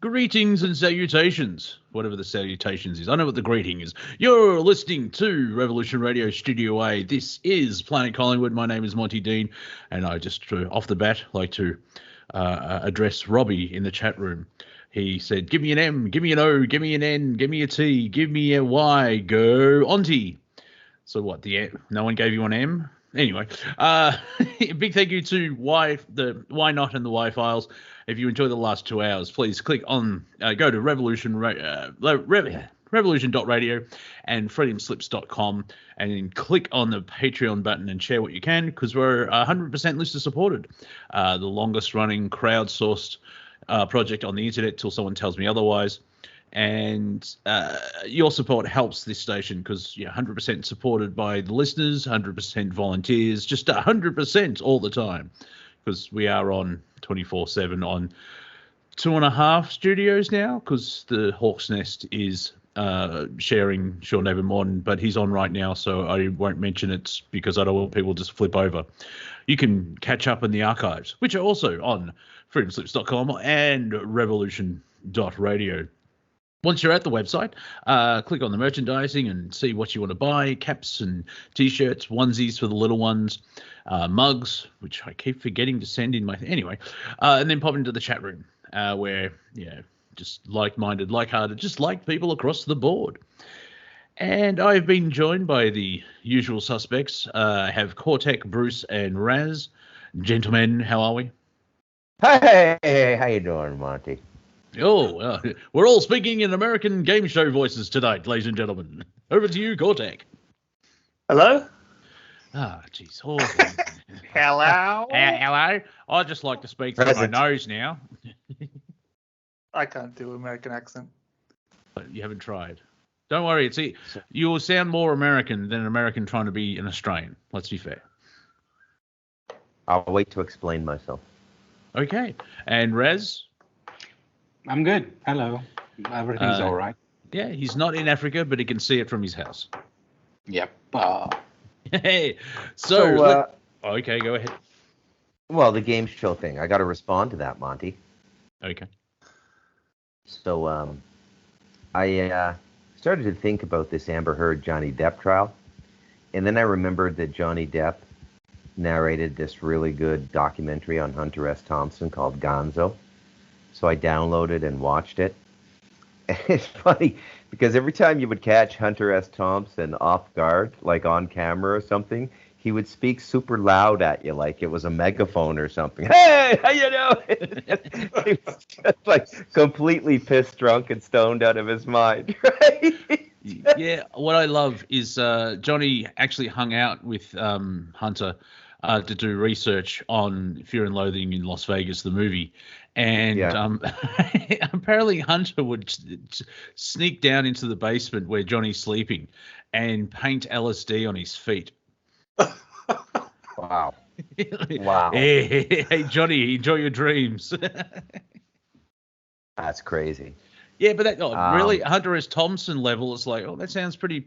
Greetings and salutations, whatever the salutations is. I know what the greeting is. You're listening to Revolution Radio Studio A. This is Planet Collingwood. My name is Monty Dean, and I just, off the bat, like to address Robbie in the chat room. He said, give me an M, give me an O, give me an N, give me a T, give me a Y, go Onty. So what, no one gave you an M? Anyway, big thank you to the Why Not and the Y Files. If you enjoyed the last 2 hours, please click on, go to revolution.radio and freedomslips.com and then click on the Patreon button and share what you can, because we're 100% listener supported. The longest running crowdsourced project on the internet till someone tells me otherwise. And your support helps this station because 100% supported by the listeners, 100% volunteers, just 100% all the time, because we are on 24/7 on 2.5 studios now, because the Hawk's Nest is sharing Sean Evermorton, but he's on right now, so I won't mention it because I don't want people to just flip over. You can catch up in the archives, which are also on freedomslips.com and revolution.radio. Once you're at the website, click on the merchandising and see what you want to buy. Caps and T-shirts, onesies for the little ones, mugs, which I keep forgetting to send in anyway, and then pop into the chat room where, just like-minded, like-hearted, just like people across the board. And I've been joined by the usual suspects. I have Cortek, Bruce, and Raz. Gentlemen, how are we? Hey, how you doing, Monty? Oh, we're all speaking in American game show voices tonight, ladies and gentlemen. Over to you, Cortek. Hello? Ah, jeez. Oh, Hello? hello? I just like to speak through my nose now. I can't do American accent. But you haven't tried. Don't worry. You will sound more American than an American trying to be an Australian. Let's be fair. I'll wait to explain myself. Okay. And Raz? I'm good. Hello. Everything's all right. Yeah, he's not in Africa, but he can see it from his house. Yep. Hey, okay, go ahead. Well, the game show thing. I got to respond to that, Monty. Okay. So, I started to think about this Amber Heard Johnny Depp trial, and then I remembered that Johnny Depp narrated this really good documentary on Hunter S. Thompson called Gonzo. So I downloaded and watched it. And it's funny because every time you would catch Hunter S. Thompson off guard, like on camera or something, he would speak super loud at you like it was a megaphone or something. Hey, how you doing? He was just like completely pissed, drunk, and stoned out of his mind, right? Yeah, what I love is Johnny actually hung out with Hunter to do research on Fear and Loathing in Las Vegas, the movie. And apparently Hunter would sneak down into the basement where Johnny's sleeping and paint LSD on his feet. Wow. Wow. Hey, Johnny, enjoy your dreams. That's crazy. Yeah, but that really Hunter S. Thompson level is like, that sounds pretty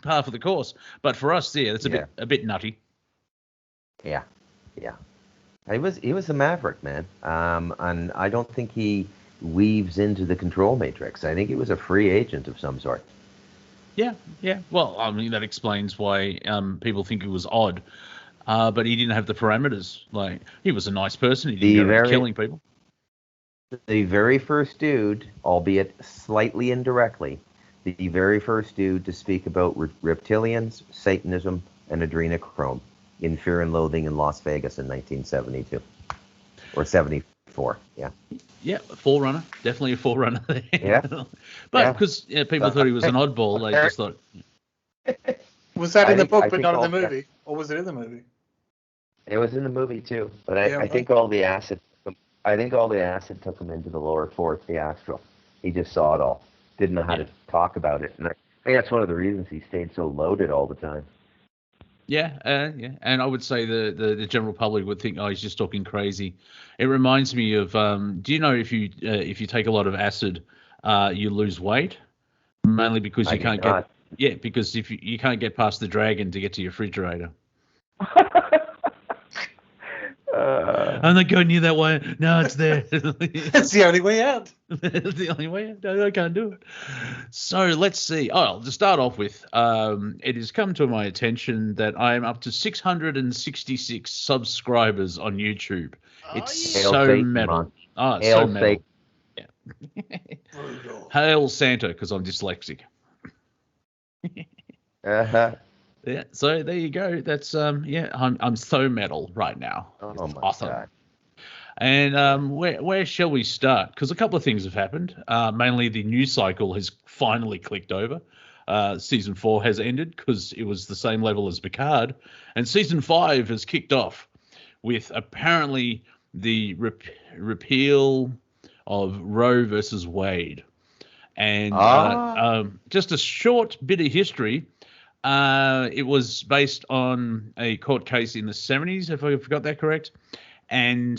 par for the course. But for us, that's a bit nutty. Yeah. He was a maverick, man. And I don't think he weaves into the control matrix. I think he was a free agent of some sort. Yeah. Well, I mean, that explains why people think he was odd. But he didn't have the parameters. Like, he was a nice person. He didn't go around killing people. The very first dude, albeit slightly indirectly, the very first dude to speak about reptilians, Satanism, and adrenochrome in Fear and Loathing in Las Vegas in 1972. Or 74, yeah. Yeah, a forerunner. Definitely a forerunner there. Yeah. But because people thought he was an oddball, they just thought... Was that in the book but not in the movie? Or was it in the movie? It was in the movie too. But I think all the acid took him into the lower fourth, the astral. He just saw it all. Didn't know how to talk about it. And I think that's one of the reasons he stayed so loaded all the time. Yeah, and I would say the general public would think, he's just talking crazy. It reminds me of, do you know if you take a lot of acid, you lose weight, mainly because you can't get, because if you can't get past the dragon to get to your refrigerator. I'm not going near that way. No, it's there. It's the only way out. It's the only way. No, I can't do it. So let's see. Oh, to start off with, it has come to my attention that I am up to 666 subscribers on YouTube. It's so metal. Oh, it's so metal. Yeah. Hail Santa, because I'm dyslexic. Yeah, so there you go. That's I'm so metal right now. Oh it's my awesome. God. And where shall we start? Because a couple of things have happened. Mainly the news cycle has finally clicked over. Season 4 has ended because it was the same level as Picard, and season 5 has kicked off with apparently the repeal of Roe versus Wade. And just a short bit of history. It was based on a court case in the 70s, if I got that correct. And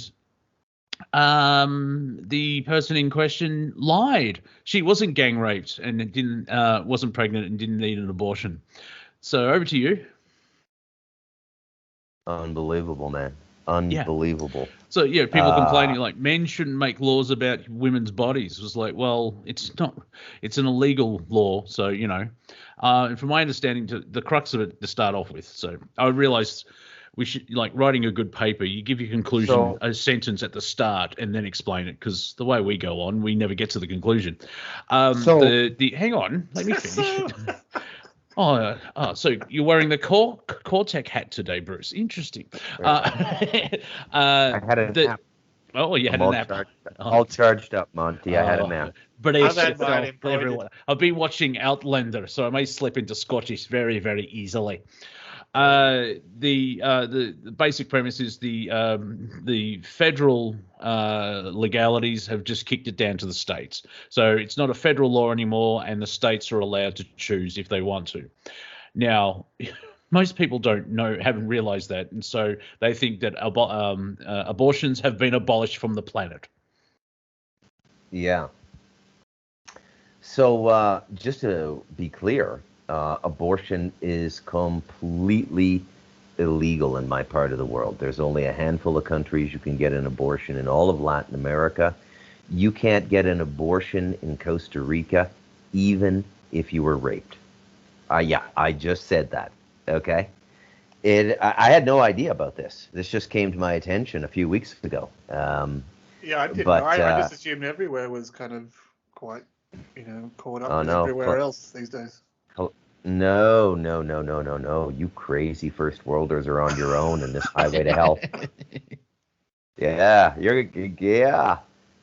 the person in question lied. She wasn't gang raped and wasn't pregnant and didn't need an abortion. So over to you. Unbelievable, man. Unbelievable. Yeah. So people complaining like men shouldn't make laws about women's bodies. It was like, well, it's not. It's an illegal law, so And from my understanding, the crux of it to start off with. So I realized we should, like writing a good paper, you give your conclusion a sentence at the start and then explain it, because the way we go on, we never get to the conclusion. Hang on, let me finish. So you're wearing the Cortek hat today, Bruce. Interesting. I had a nap. Oh, you had a nap. All charged up, Monty. I had a nap. British everyone. I've been watching Outlander, so I may slip into Scottish very, very easily. The basic premise is the federal legalities have just kicked it down to the states. So it's not a federal law anymore, and the states are allowed to choose if they want to. Now, most people haven't realized that, and so they think that abortions have been abolished from the planet. Yeah. So just to be clear, abortion is completely illegal in my part of the world. There's only a handful of countries you can get an abortion in all of Latin America. You can't get an abortion in Costa Rica, even if you were raped. I just said that. Okay. I had no idea about this. This just came to my attention a few weeks ago. I didn't know. I just assumed everywhere was kind of quite, caught up with everywhere else these days. No. You crazy first worlders are on your own in this highway to hell.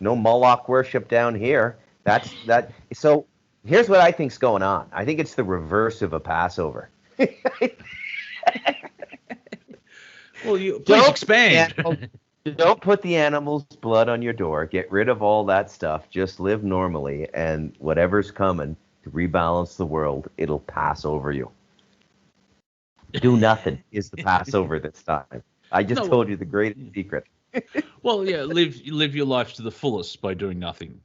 No Moloch worship down here. That's that. So here's what I think's going on. I think it's the reverse of a Passover. Well, please expand. Don't put the animal's blood on your door. Get rid of all that stuff. Just live normally, and whatever's coming to rebalance the world, it'll pass over you. Do nothing is the Passover this time. I just told you the greatest secret. Well, live your life to the fullest by doing nothing.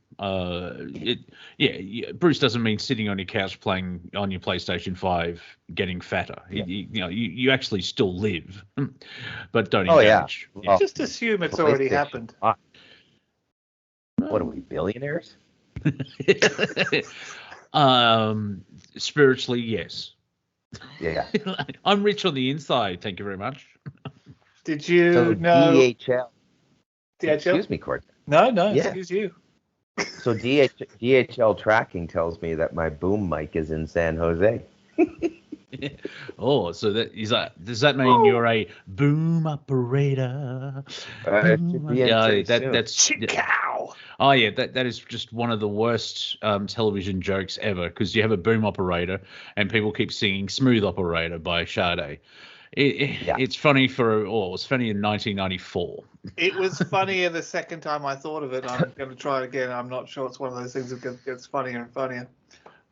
Bruce doesn't mean sitting on your couch playing on your PlayStation 5, getting fatter. Yeah. You actually still live, but don't engage. Yeah. Well, just assume it's already happened. What are we, billionaires? Spiritually, yes. Yeah. I'm rich on the inside. Thank you very much. Did you know? DHL. Excuse me, Cortek. No, excuse you. So DHL tracking tells me that my boom mic is in San Jose. Oh, so does that mean you're a boom operator? That's Chicow. Oh yeah, that is just one of the worst television jokes ever, because you have a boom operator and people keep singing "Smooth Operator" by Sade. It's funny it was funny in 1994. It was funnier the second time I thought of it. I'm going to try it again. I'm not sure it's one of those things that gets funnier and funnier.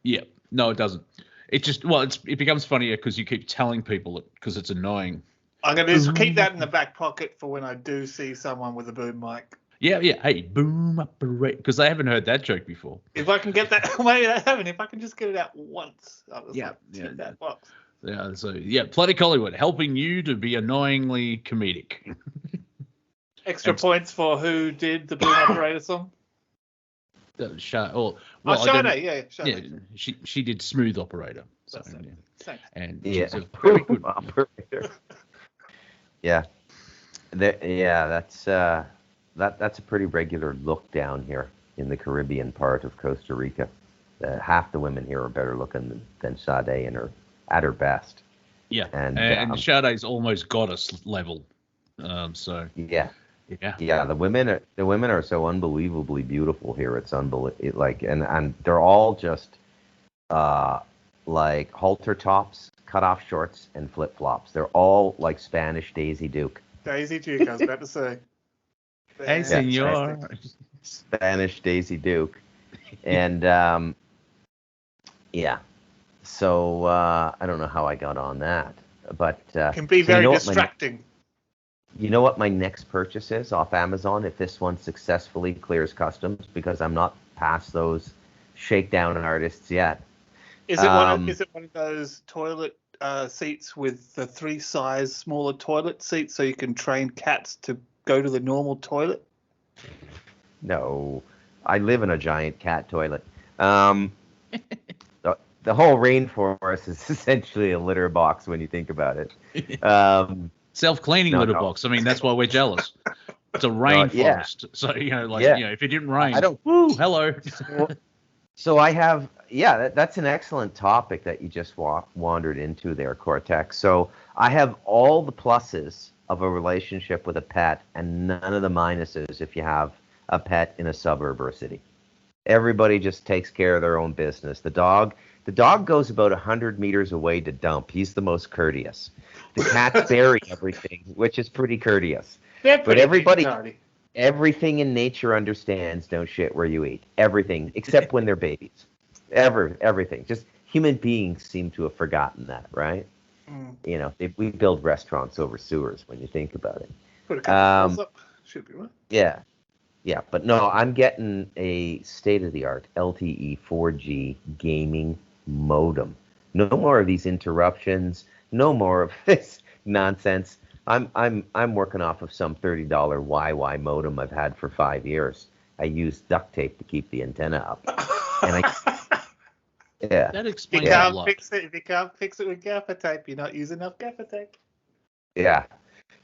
Yeah, no, it doesn't. It just it becomes funnier because you keep telling people it because it's annoying. I'm going to just keep that in the back pocket for when I do see someone with a boom mic. Yeah. Hey, boom operator, because I haven't heard that joke before. If I can get that, maybe I haven't. If I can just get it out once, tick that box. Yeah, so Bloody Collingwood, helping you to be annoyingly comedic. Extra points for who did the Balloon Operator song? Sade, Sade. Yeah, she did Smooth Operator. So, and she's a very good operator. Yeah. That's a pretty regular look down here in the Caribbean part of Costa Rica. Half the women here are better looking than Sade at her best. Yeah, and Sade's almost goddess level. So yeah. The women are so unbelievably beautiful here. It's unbelievable. Like, and they're all just like halter tops, cut off shorts, and flip flops. They're all like Spanish Daisy Duke. Daisy Duke, I was about to say. Hey, senor. Spanish Daisy Duke, and So I don't know how I got on that, but can be very distracting. You know what my next purchase is off Amazon if this one successfully clears customs, because I'm not past those shakedown artists yet. Is it one of those toilet seats with the 3 size smaller toilet seats so you can train cats to go to the normal toilet? No, I live in a giant cat toilet. The whole rainforest is essentially a litter box when you think about it. Self-cleaning litter box. I mean, that's why we're jealous. It's a rainforest. So, if it didn't rain, hello. So I have, that's an excellent topic that you just wandered into there, Cortek. So I have all the pluses of a relationship with a pet and none of the minuses if you have a pet in a suburb or a city. Everybody just takes care of their own business. The dog goes about 100 meters away to dump. He's the most courteous. The cats bury everything, which is pretty courteous. But everything in nature understands don't shit where you eat. Everything, except when they're babies. Everything. Just human beings seem to have forgotten that, right? We build restaurants over sewers when you think about it. Put a couple up. Should be one. Yeah, but no, I'm getting a state-of-the-art LTE 4G gaming modem. No more of these interruptions. No more of this nonsense. I'm working off of some $30 YY modem I've had for 5 years. I use duct tape to keep the antenna up. And that explains a lot. If you can't fix it with gaffer tape, you're not using enough gaffer tape. Yeah.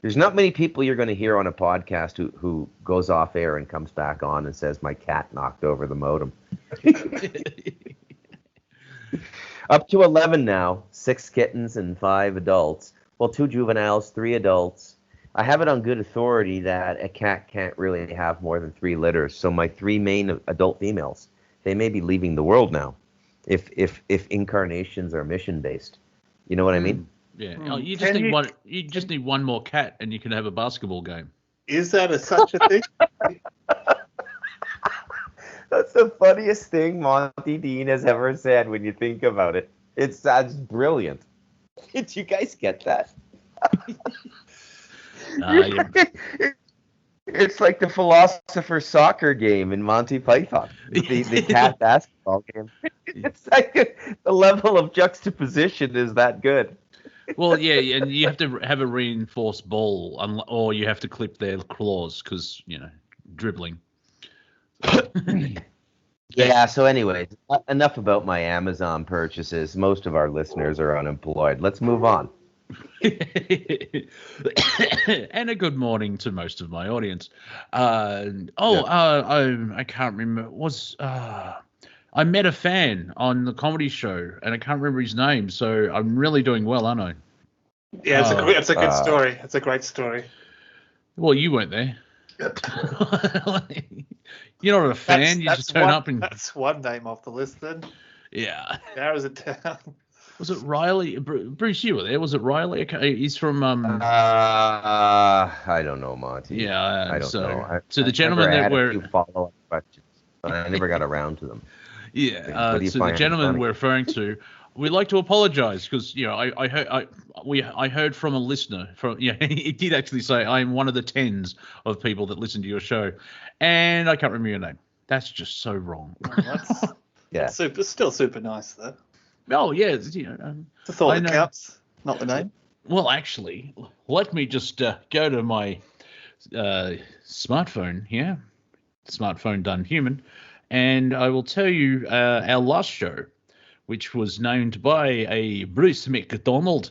There's not many people you're going to hear on a podcast who goes off air and comes back on and says, my cat knocked over the modem. Up to 11 now, 6 kittens and 5 adults. Well, 2 juveniles, 3 adults. I have it on good authority that a cat can't really have more than 3 litters. So my 3 main adult females, they may be leaving the world now if incarnations are mission-based. You know what I mean? Yeah. You just need one. You just need one more cat, and you can have a basketball game. Is that such a thing? That's the funniest thing Monty Dean has ever said when you think about it. That's brilliant. Did you guys get that? It's like the philosopher's soccer game in Monty Python. The cat basketball game. It's like the level of juxtaposition is that good. Well, yeah, and you have to have a reinforced ball, or you have to clip their claws because, dribbling. Yeah, so anyways, enough about my Amazon purchases. Most of our listeners are unemployed. Let's move on. And a good morning to most of my audience. I can't remember. I met a fan on the comedy show, and I can't remember his name, so I'm really doing well, aren't I? Yeah, it's a good story. It's a great story. Well, you weren't there. You're not a fan. You just turn up and... That's one name off the list, then. Yeah. Narrows it down. Was it Riley? Bruce, you were there. Was it Riley? Okay, he's from... I don't know, Monty. Yeah, I don't know. So the gentleman that were... follow-up questions, but I never got around to them. Yeah, so the gentleman we're referring to, we'd like to apologize because I heard from a listener he did actually say I'm one of the tens of people that listen to your show, and I can't remember your name. That's just so wrong. That's still super nice though. Oh yeah, the thought that counts, not the name. Well, actually, let me just go to my smartphone here, smartphone done human, and I will tell you our last show, which was named by a Bruce MacDonald.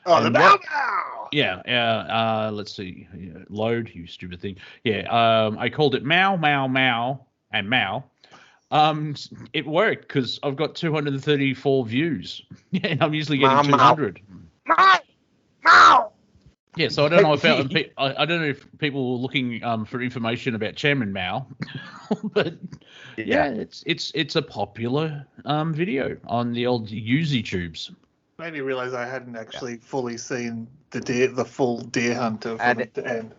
Oh, the Bow Bow! Yeah, let's see. Load, you stupid thing. Yeah, I called it Meow, Meow, Meow, and Meow. It worked because I've got 234 views, and I'm usually getting 200. Meow! Meow! Yeah, so I don't know if I don't know if people were looking for information about Chairman Mao, but yeah, it's a popular video on the old Uzi tubes. Made me realize I hadn't actually fully seen the full Deer Hunter from the end.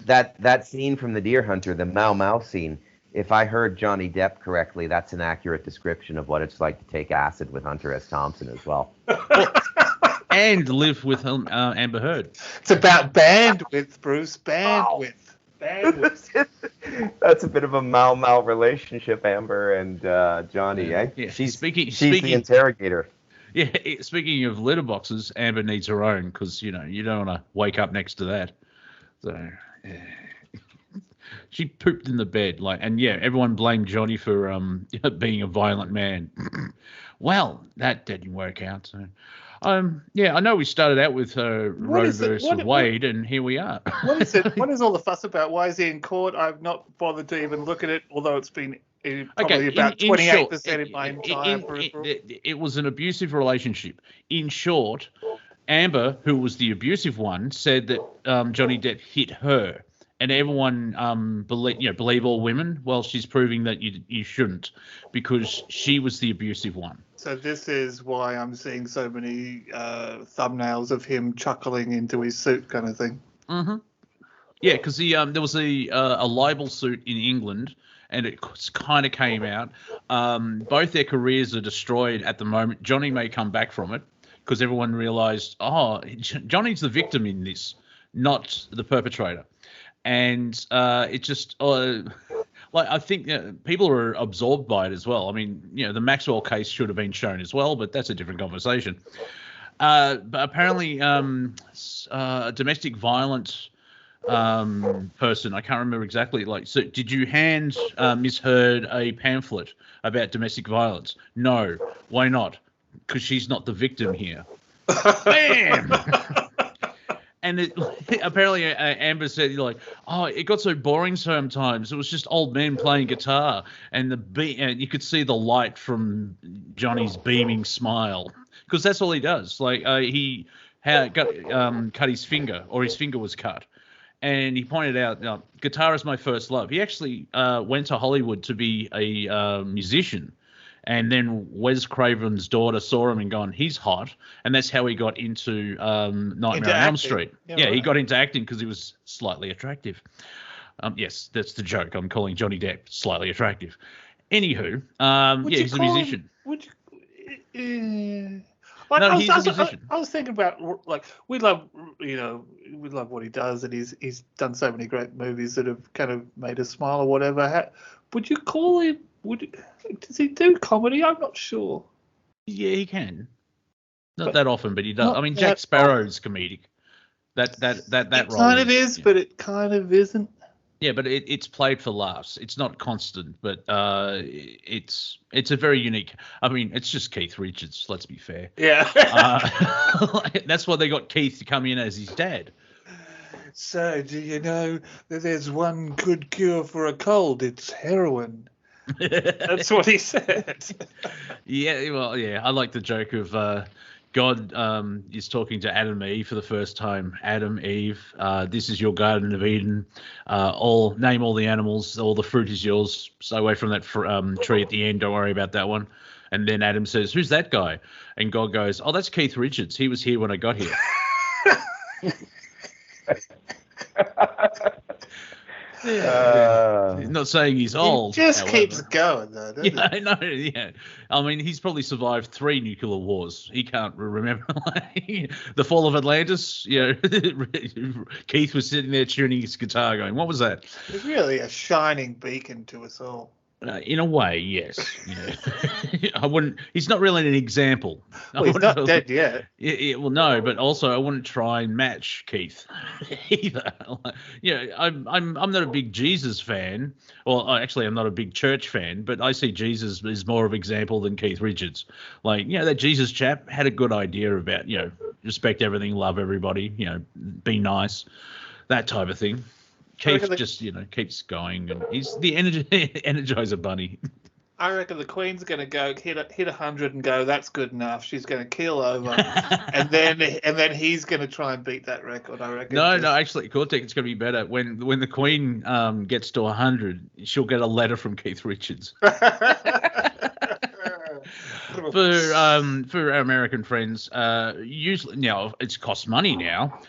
That scene from the Deer Hunter, the Mau Mau scene. If I heard Johnny Depp correctly, that's an accurate description of what it's like to take acid with Hunter S. Thompson as well. And live with Amber Heard. It's about bandwidth, Bruce. Bandwidth. Bandwidth. That's a bit of a Mau Mau relationship, Amber and Johnny. Eh? Yeah. She's speaking the interrogator. Yeah. Speaking of letterboxes, Amber needs her own because you don't want to wake up next to that. So yeah. She pooped in the bed, everyone blamed Johnny for being a violent man. Well, that didn't work out. So. I know we started out with Roe versus Wade, and here we are. What is it? What is all the fuss about? Why is he in court? I've not bothered to even look at it, although it's been probably about 28% in my entire peripheral. It was an abusive relationship. In short, Amber, who was the abusive one, said that Johnny Depp hit her. And everyone believe all women. Well, she's proving that you shouldn't, because she was the abusive one. So this is why I'm seeing so many thumbnails of him chuckling into his suit, kind of thing. Mm-hmm. Yeah, because there was a libel suit in England, and it kind of came out. Both their careers are destroyed at the moment. Johnny may come back from it because everyone realised, Johnny's the victim in this, not the perpetrator. And it just I think people are absorbed by it as well. I mean, the Maxwell case should have been shown as well, but that's a different conversation. But apparently, a domestic violence person, I can't remember exactly. So did you hand Miss Heard a pamphlet about domestic violence? No. Why not? Because she's not the victim here. Bam! And apparently Amber said, it got so boring sometimes. It was just old men playing guitar, and and you could see the light from Johnny's beaming smile, because that's all he does. He cut his finger, or his finger was cut, and he pointed out, guitar is my first love. He actually went to Hollywood to be a musician. And then Wes Craven's daughter saw him and gone, he's hot. And that's how he got into Nightmare on Elm Street. Yeah, right. He got into acting because he was slightly attractive. Yes, that's the joke. I'm calling Johnny Depp slightly attractive. Anywho, he's a musician. He's a musician. I was thinking about, we love what he does, and he's done so many great movies that have kind of made us smile or whatever. Would you call him? Does he do comedy? I'm not sure. Yeah, he can. Not that often, but he does. I mean, Jack Sparrow's comedic. That it role. Kind of is, but it kind of isn't. Yeah, but it's played for laughs. It's not constant, but it's a very unique. I mean, it's just Keith Richards. Let's be fair. Yeah. That's why they got Keith to come in as his dad. So, do you know that there's one good cure for a cold? It's heroin. That's what he said. Yeah, well, yeah. I like the joke of God is talking to Adam and Eve for the first time. Adam, Eve, this is your Garden of Eden. Name all the animals. All the fruit is yours. Stay away from that tree at the end. Don't worry about that one. And then Adam says, "Who's that guy?" And God goes, "Oh, that's Keith Richards. He was here when I got here." Not saying he's old. He just keeps going, though, doesn't he? I know. Yeah, I mean, he's probably survived 3 nuclear wars. He can't remember the fall of Atlantis. Keith was sitting there tuning his guitar, going, "What was that?" He's really a shining beacon to us all. In a way, yes. You know, I wouldn't. He's not really an example. Well, he's not dead yet. Well, no, but also I wouldn't try and match Keith either. I'm not a big Jesus fan. Well, actually, I'm not a big church fan, but I see Jesus as more of an example than Keith Richards. Like, that Jesus chap had a good idea about, respect everything, love everybody, be nice, that type of thing. Keith just, keeps going, and he's the Energizer Bunny. I reckon the Queen's going to go hit 100 and go, that's good enough. She's going to keel over, and then he's going to try and beat that record. I reckon. No, actually, Cortek, it's going to be better. When the Queen gets to 100, she'll get a letter from Keith Richards. For our American friends, usually now it costs money now.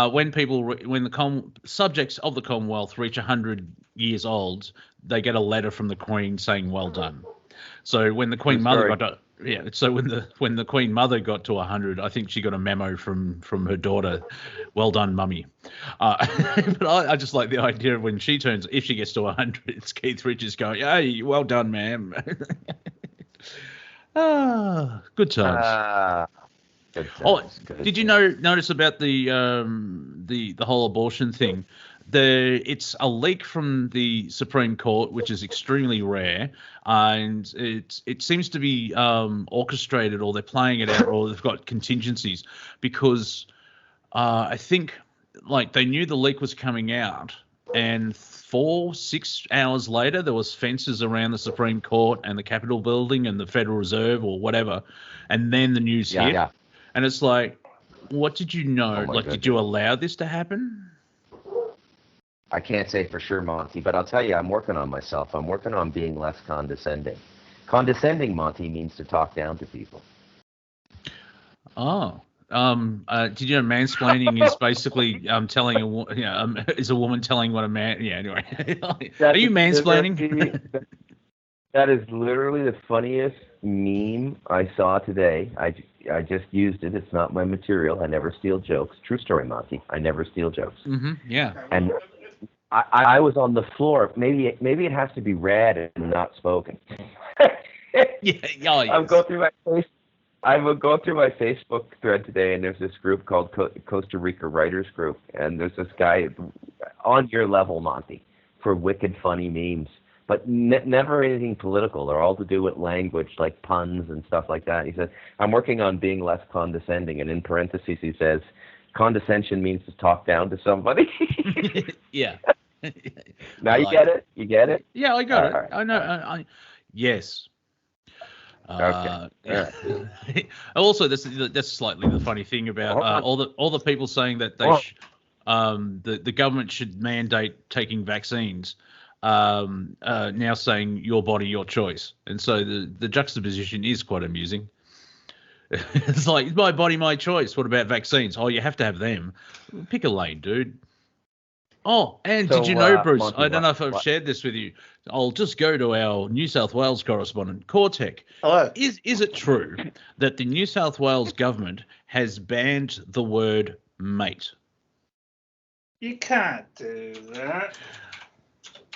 When the subjects of the Commonwealth reach 100 years old, they get a letter from the Queen saying "well done." So when the Queen Mother when the Queen Mother got to 100, I think she got a memo from her daughter, "Well done, Mummy." But I just like the idea of when she if she gets to 100, it's Keith Richards going, "Hey, well done, ma'am." Good times. Did you notice about the whole abortion thing? It's a leak from the Supreme Court, which is extremely rare, and it seems to be orchestrated, or they're playing it out, or they've got contingencies, because I think they knew the leak was coming out, and 4-6 hours later, there was fences around the Supreme Court and the Capitol building and the Federal Reserve or whatever, and then the news hit. Yeah. And it's like, what did you know? Did you allow this to happen? I can't say for sure, Monty, but I'll tell you, I'm working on myself. I'm working on being less condescending. Condescending, Monty, means to talk down to people. Oh. Did you know mansplaining is basically telling is a woman telling what a man? Yeah. Anyway, are you mansplaining? That is literally the funniest meme I saw today. I just used it. It's not my material. I never steal jokes. True story, Monty. I never steal jokes. Mm-hmm. Yeah. And I was on the floor. Maybe it has to be read and not spoken. Yeah. I'm going through my face. I will go through my Facebook thread today, and there's this group called Costa Rica Writers Group, and there's this guy on your level, Monty, for wicked funny memes, but never anything political. They're all to do with language, like puns and stuff like that. He says, I'm working on being less condescending, and in parentheses he says, condescension means to talk down to somebody. Yeah. Now you get it? You get it? Yeah, I got it. Right. I know. Yes. Okay. Also, that's slightly the funny thing about all the people saying that the government should mandate taking vaccines. Now saying your body, your choice, and so the juxtaposition is quite amusing. It's like, my body, my choice. What about vaccines? Oh, you have to have them. Pick a lane, dude. Oh, and did you know, Bruce, Monty, I don't know if I've shared this with you. I'll just go to our New South Wales correspondent, Cortek. Hello. Is it true that the New South Wales government has banned the word mate? You can't do that.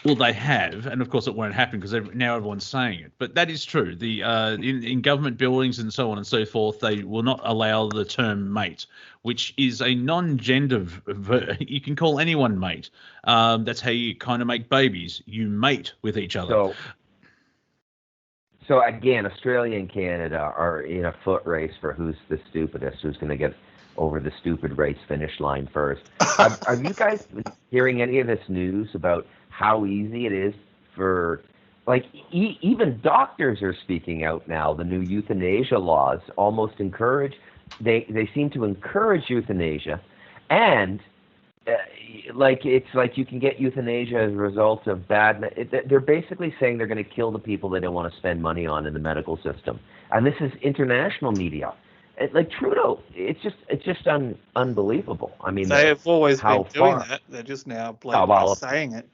Well, they have, and of course it won't happen because now everyone's saying it. But that is true. The in government buildings and so on and so forth, they will not allow the term mate, which is a non-gender. You can call anyone mate. That's how you kind of make babies. You mate with each other. So again, Australia and Canada are in a foot race for who's the stupidest, who's going to get over the stupid race finish line first. Are you guys hearing any of this news about how easy it is for, even doctors are speaking out now? The new euthanasia laws almost encourage, they seem to encourage euthanasia, and it's like you can get euthanasia as a result of they're basically saying they're going to kill the people they don't want to spend money on in the medical system. And this is international media. Trudeau, it's just unbelievable. I mean, they have always been doing that. They're just now blatantly saying it.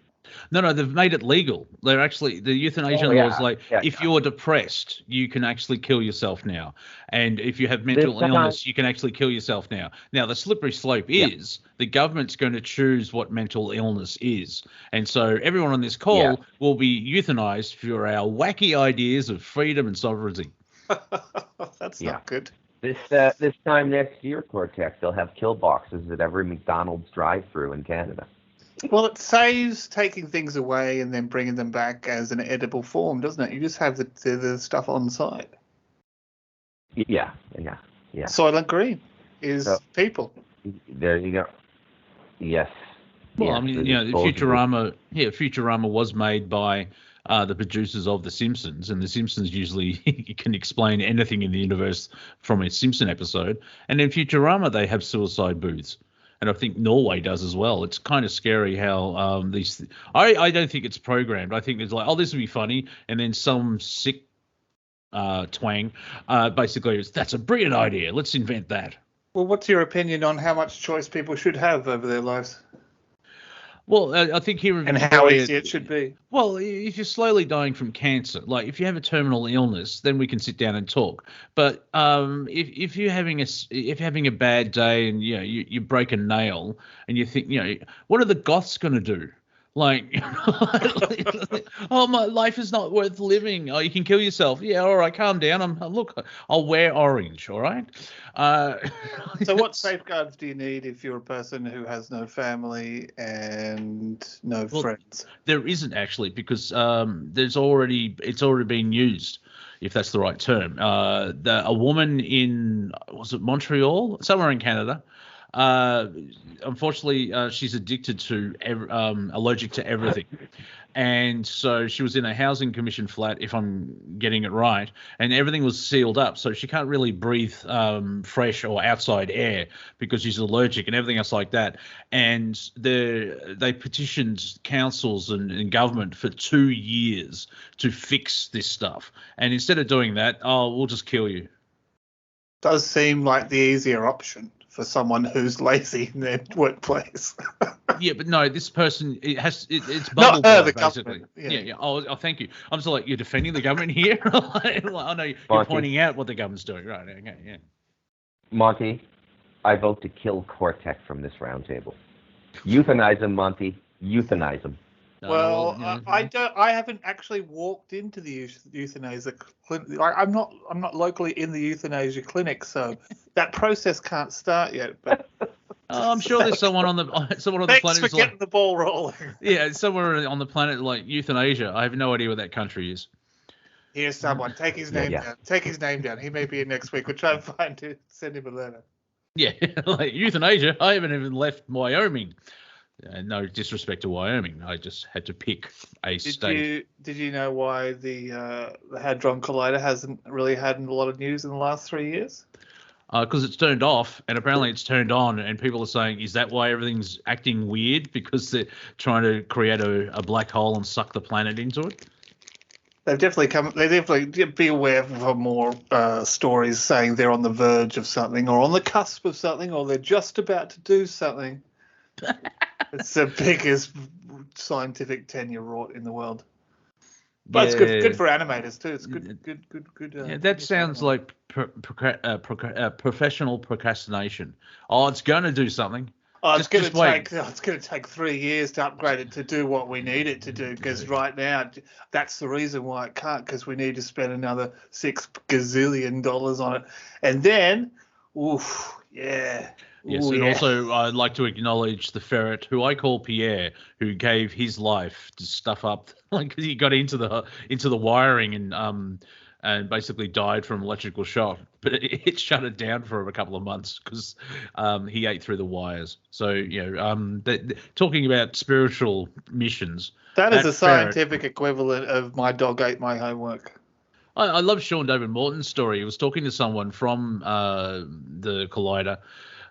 No, they've made it legal. They're actually the euthanasia laws. Like, if you're depressed, you can actually kill yourself now, and if you have mental illness, you can actually kill yourself now. Now, the slippery slope is the government's going to choose what mental illness is, and so everyone on this call will be euthanized for our wacky ideas of freedom and sovereignty. That's not good. This time next year, Cortek, they'll have kill boxes at every MacDonald's drive-through in Canada. Well, it saves taking things away and then bringing them back as an edible form, doesn't it? You just have the stuff on site. Yeah. Soylent Green is people. There you go. Yes. Well, I mean, Futurama was made by the producers of The Simpsons, and The Simpsons usually can explain anything in the universe from a Simpson episode. And in Futurama, they have suicide booths. And I think Norway does as well. It's kind of scary how these. I don't think it's programmed. I think it's like, oh, this will be funny, and then some sick twang basically that's a brilliant idea. Let's invent that. Well, what's your opinion on how much choice people should have over their lives? Well, I think here in Victoria, how easy it should be. Well, if you're slowly dying from cancer, like if you have a terminal illness, then we can sit down and talk. But if you're having a bad day and you break a nail and you think what are the goths going to do? Like, oh, my life is not worth living. Oh, you can kill yourself. Yeah, all right, calm down. I'll wear orange. All right. So, what safeguards do you need if you're a person who has no family and no friends? There isn't actually, because it's already been used, if that's the right term. A woman in Montreal, somewhere in Canada. Unfortunately, she's addicted to allergic to everything, and so she was in a housing commission flat, if I'm getting it right, and everything was sealed up, so she can't really breathe fresh or outside air because she's allergic and everything else like that. And they petitioned councils and government for 2 years to fix this stuff, and instead of doing that, we'll just kill you. Does seem like the easier option for someone who's lazy in their workplace. Yeah, but no, this person, it's bubble blow, basically. Yeah. Oh, thank you. I'm still like, you're defending the government here? I know you're pointing out what the government's doing. Right, okay, yeah. Monty, I vote to kill Cortek from this roundtable. Euthanize him, Monty. Euthanize him. Well, I haven't actually walked into the euthanasia clinic. I'm not locally in the euthanasia clinic, so that process can't start yet. But I'm sure there's someone on the planet. Thanks for getting the ball rolling. Yeah, somewhere on the planet like euthanasia. I have no idea what that country is. Here's someone. Take his name down. Take his name down. He may be in next week. We'll try and find it. Send him a letter. Yeah, like euthanasia. I haven't even left Wyoming. No disrespect to Wyoming. I just had to pick a state. Did you know why the Hadron Collider hasn't really had a lot of news in the last 3 years? Because it's turned off, and apparently it's turned on, and people are saying, is that why everything's acting weird? Because they're trying to create a black hole and suck the planet into it? They definitely be aware of more stories saying they're on the verge of something, or on the cusp of something, or they're just about to do something. It's the biggest scientific tenure wrought in the world. But it's good for animators too. It's good. That sounds like professional procrastination. Oh, it's going to do something. It's going to take 3 years to upgrade it to do what we need it to do. Because right now, that's the reason why it can't. Because we need to spend another $6 gazillion on it, and then, yeah. Yes, and also I'd like to acknowledge the ferret, who I call Pierre, who gave his life to stuff up, like he got into the wiring and basically died from electrical shock. But it shut it down for a couple of months because he ate through the wires. So talking about spiritual missions. That is a scientific equivalent of my dog ate my homework. I love Sean David Morton's story. He was talking to someone from the Collider.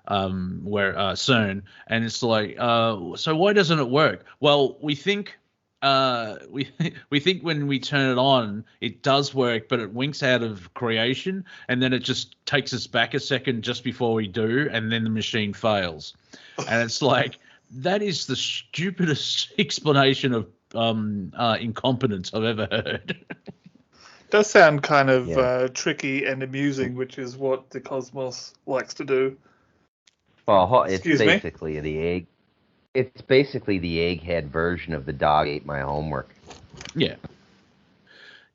Where CERN, and it's like, so why doesn't it work? Well, we think we think when we turn it on, it does work, but it winks out of creation, and then it just takes us back a second just before we do, and then the machine fails. And it's like, that is the stupidest explanation of incompetence I've ever heard. Does sound kind of tricky and amusing, which is what the cosmos likes to do. Well, it's basically the egg. It's basically the egghead version of the dog ate my homework. Yeah.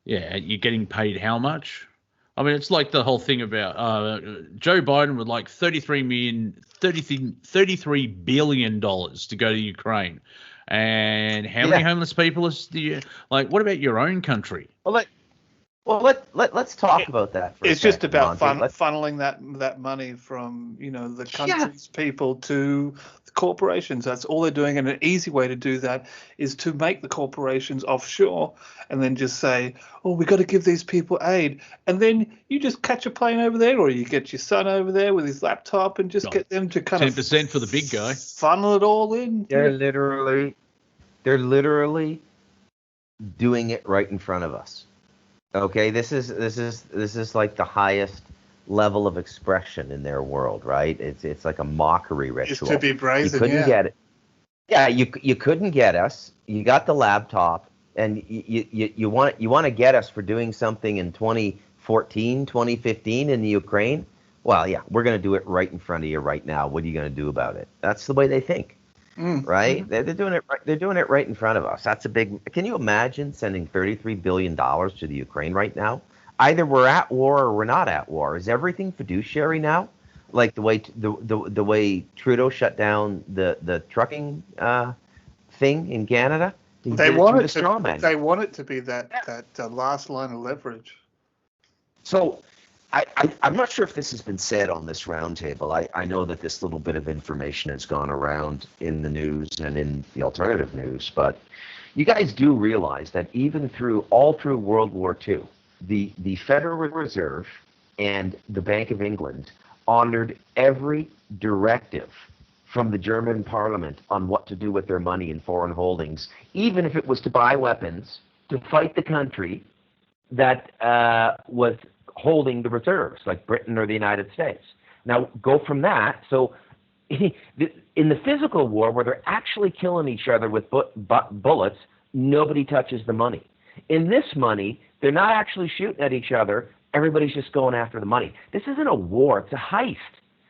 Yeah, you're getting paid how much? I mean, it's like the whole thing about Joe Biden would like $33 billion to go to Ukraine. And how many homeless people do you like? What about your own country? Let's talk about that. It's just about funneling that money from the country's people to the corporations. That's all they're doing, and an easy way to do that is to make the corporations offshore, and then just say, "Oh, we got to give these people aid," and then you just catch a plane over there, or you get your son over there with his laptop, and just get them to kind 10% for the big guy. Funnel it all in. They're literally doing it right in front of us. Okay, this is like the highest level of expression in their world, right? It's like a mockery ritual. It's to be brazen. You couldn't get it. Yeah, you couldn't get us. You got the laptop, and you want to get us for doing something in 2014, 2015 in the Ukraine. Well, yeah, we're going to do it right in front of you right now. What are you going to do about it? That's the way they think. Right? They're doing it. They're doing it right in front of us. That's a big. Can you imagine sending $33 billion to the Ukraine right now? Either we're at war or we're not at war. Is everything fiduciary now? Like the way the way Trudeau shut down the trucking thing in Canada. They want it to be that last line of leverage. So. I'm not sure if this has been said on this roundtable. I know that this little bit of information has gone around in the news and in the alternative news, but you guys do realize that even through World War II, the Federal Reserve and the Bank of England honored every directive from the German Parliament on what to do with their money in foreign holdings, even if it was to buy weapons to fight the country that was holding the reserves, like Britain or the United States. Now, go from that. So in the physical war, where they're actually killing each other with bullets, nobody touches the money. In this money, they're not actually shooting at each other. Everybody's just going after the money. This isn't a war. It's a heist.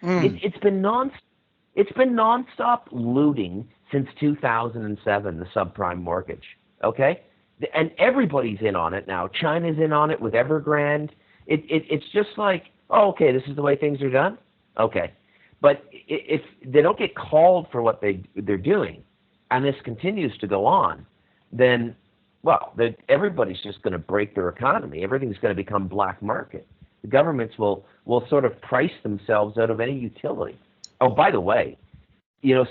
It's been nonstop looting since 2007, the subprime mortgage. Okay? And everybody's in on it now. China's in on it with Evergrande. It's just like, oh, okay, this is the way things are done? Okay. But if they don't get called for what they're doing, and this continues to go on, then, well, everybody's just going to break their economy. Everything's going to become black market. The governments will sort of price themselves out of any utility. Oh, by the way,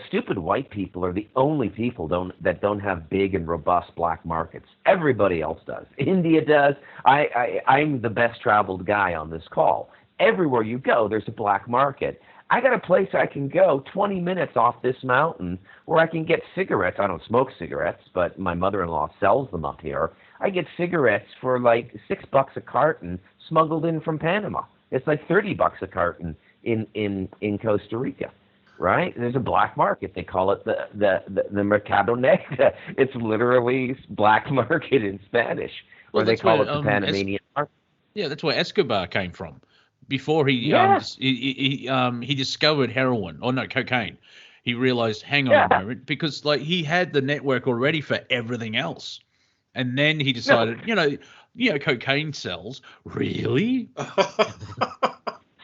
stupid white people are the only people that don't have big and robust black markets. Everybody else does. India does. I'm the best traveled guy on this call. Everywhere you go, there's a black market. I got a place I can go 20 minutes off this mountain where I can get cigarettes. I don't smoke cigarettes, but my mother-in-law sells them up here. I get cigarettes for like $6 a carton smuggled in from Panama. It's like $30 a carton in Costa Rica. Right? There's a black market. They call it the Mercado Negro. It's literally black market in Spanish. Or they call it the Panamanian market. Yeah, that's where Escobar came from. Before he discovered cocaine. He realized, hang on a moment, because like he had the network already for everything else. And then he decided, cocaine sells. Really?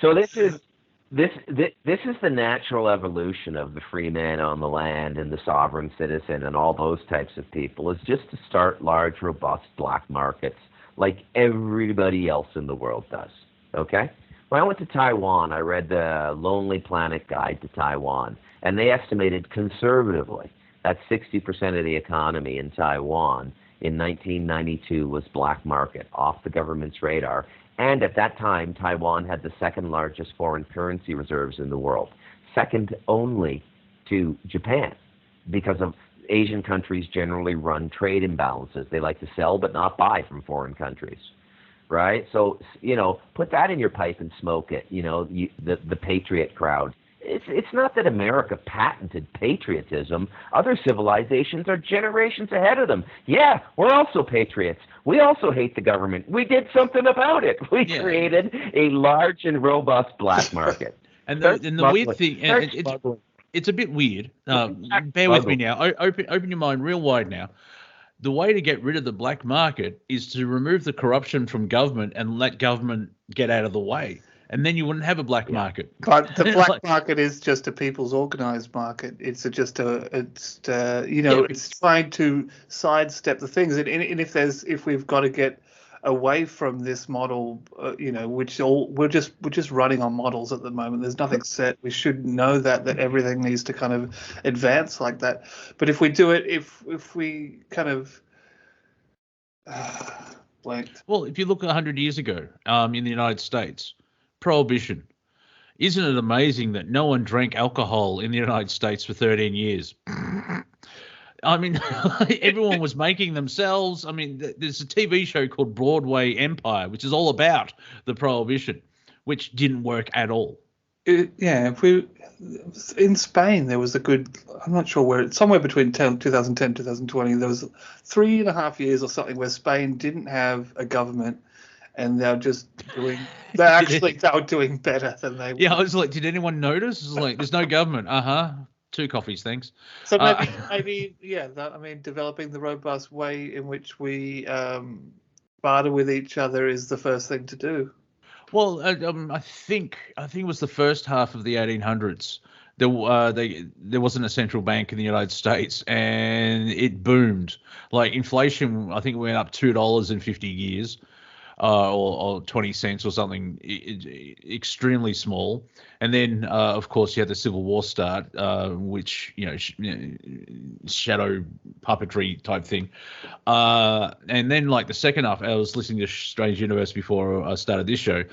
So this is the natural evolution of the free man on the land and the sovereign citizen and all those types of people, is just to start large, robust black markets like everybody else in the world does. Okay? When I went to Taiwan, I read the Lonely Planet Guide to Taiwan, and they estimated conservatively that 60% of the economy in Taiwan in 1992 was black market, off the government's radar. And at that time, Taiwan had the second largest foreign currency reserves in the world, second only to Japan, because of Asian countries generally run trade imbalances. They like to sell but not buy from foreign countries, right? So, put that in your pipe and smoke it, the patriot crowd. it's not that America patented patriotism. Other civilizations are generations ahead of them. Yeah, we're also patriots. We also hate the government. We did something about it. We created a large and robust black market. And the weird thing, it's a bit weird. Bear with me now. Open your mind real wide now. The way to get rid of the black market is to remove the corruption from government and let government get out of the way. And then you wouldn't have a black market. But the black market is just a people's organised market. It's trying to sidestep the things. And if we've got to get away from this model, we're just running on models at the moment. There's nothing set. We should know that everything needs to kind of advance like that. But if we do it, if we kind of blanked. Well, if you look 100 years ago, in the United States, Prohibition. Isn't it amazing that no one drank alcohol in the United States for 13 years? I mean, everyone was making themselves. I mean, there's a TV show called Broadway Empire, which is all about the Prohibition, which didn't work at all. In Spain, there was a good, I'm not sure where, somewhere between 2010 and 2020, there was 3.5 years or something where Spain didn't have a government. And they were doing better than they were. Yeah, I was like, did anyone notice? It's like, there's no government. 2 coffees, thanks. So developing the robust way in which we barter with each other is the first thing to do. Well, I think it was the first half of the 1800s. There wasn't a central bank in the United States, and it boomed. Like inflation, I think it went up $2 in 50 years. Or 20 cents or something, extremely small. And then, of course, you had the Civil War start, which, shadow puppetry type thing. And then, like, the second half, I was listening to Strange Universe before I started this show,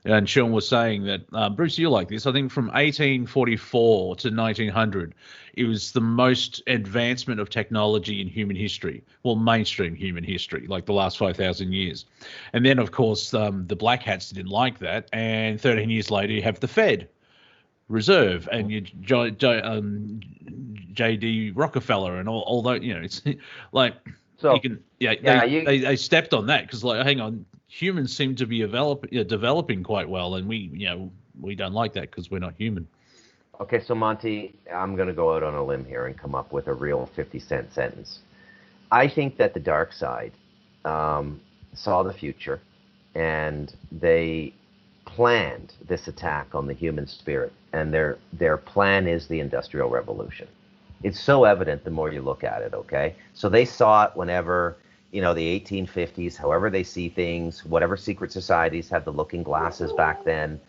and Sean was saying that, Bruce, you like this, I think from 1844 to 1900, it was the most advancement of technology in human history, well, mainstream human history, like the last 5,000 years. And then, of course, the black hats didn't like that, and 13 years later, you have the Fed Reserve and you J.D. Rockefeller and all that, it's like, so you can, they stepped on that because, like, hang on, humans seem to be developing quite well, and we don't like that because we're not human. Okay, so Monty, I'm going to go out on a limb here and come up with a real 50-cent sentence. I think that the dark side saw the future, and they planned this attack on the human spirit, and their plan is the Industrial Revolution. It's so evident the more you look at it, okay? So they saw it whenever, the 1850s, however they see things, whatever secret societies had the looking glasses back then,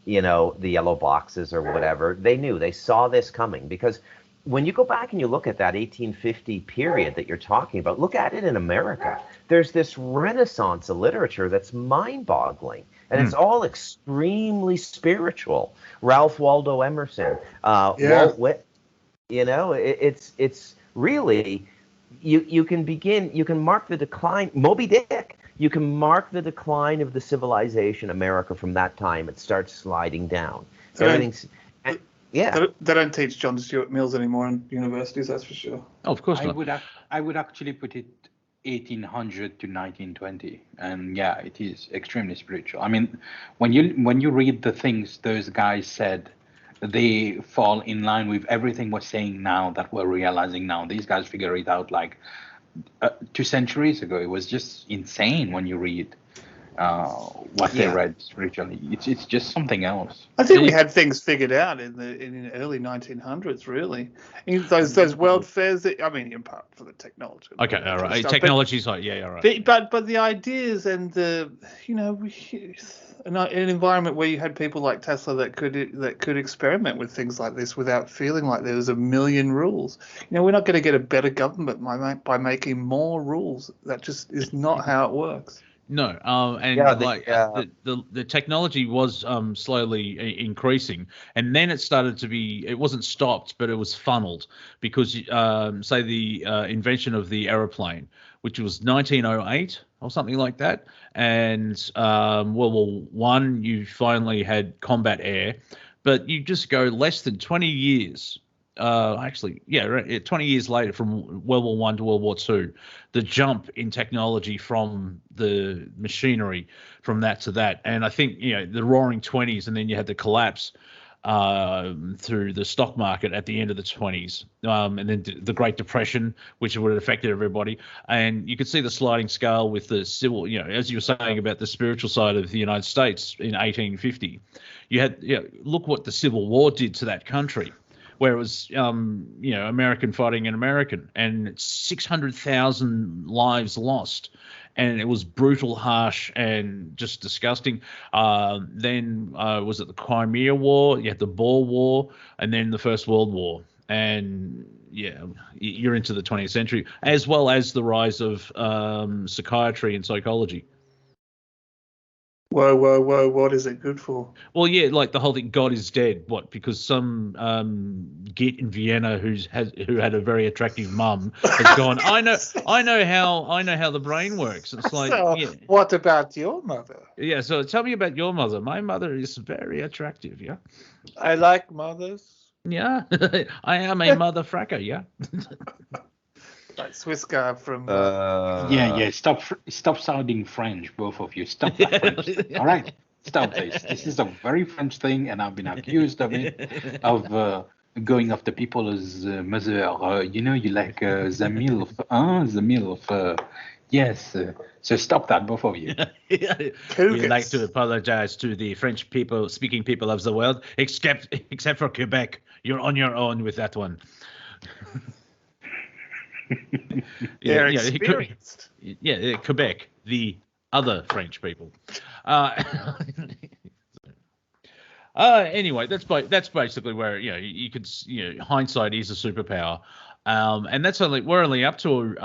the yellow boxes or whatever, they saw this coming. Because when you go back and you look at that 1850 period that you're talking about, look at it in America. There's this renaissance of literature that's mind-boggling, and it's all extremely spiritual. Ralph Waldo Emerson, Walt Whitman, it's really, you can mark the decline, Moby Dick. You can mark the decline of the civilization America from that time. It starts sliding down. They don't teach John Stuart Mills anymore in universities, that's for sure. Oh, of course not. I would actually put it 1800 to 1920, and it is extremely spiritual. I mean, when you read the things those guys said, they fall in line with everything we're saying now that we're realizing now. These guys figure it out like 2 centuries ago. It was just insane when you read what they read spiritually. It's just something else. I think we had things figured out in the early 1900s, really. Those world fairs, in part for the technology. Okay, all right. Technology's all right. But the ideas and the, an environment where you had people like Tesla that could experiment with things like this without feeling like there was a million rules. We're not going to get a better government by making more rules. That just is not how it works. No, the technology was slowly increasing, and then it started to be. It wasn't stopped, but it was funneled because, say, the invention of the aeroplane, which was 1908 or something like that, and World War I, you finally had combat air. But you just go less than 20 years. 20 years later, from World War One to World War Two, the jump in technology from the machinery from that to that, and I think the Roaring '20s, and then you had the collapse through the stock market at the end of the '20s, and then the Great Depression, which would have affected everybody, and you could see the sliding scale with the civil, as you were saying about the spiritual side of the United States in 1850. You had, look what the Civil War did to that country, where it was, American fighting an American, and 600,000 lives lost, and it was brutal, harsh, and just disgusting. Then was it the Crimea War? You had the Boer War, and then the First World War, and you're into the 20th century, as well as the rise of psychiatry and psychology. Whoa! What is it good for? Well, like the whole thing, God is dead. What? Because some git in Vienna who had a very attractive mum has gone. I know how the brain works. It's like, so, what about your mother? Yeah. So tell me about your mother. My mother is very attractive. Yeah. I like mothers. Yeah. I am a mother fracker. Yeah. Like Swiss guy from. Stop sounding French, both of you. Stop that French. All right, stop this. This is a very French thing, and I've been accused of it, of going after people as mother. You like the milf, yes. So stop that, both of you. We'd like to apologize to the French speaking people of the world, except for Quebec. You're on your own with that one. They're experienced. Quebec, the other French people. Anyway, that's basically where you could hindsight is a superpower, and we're only up to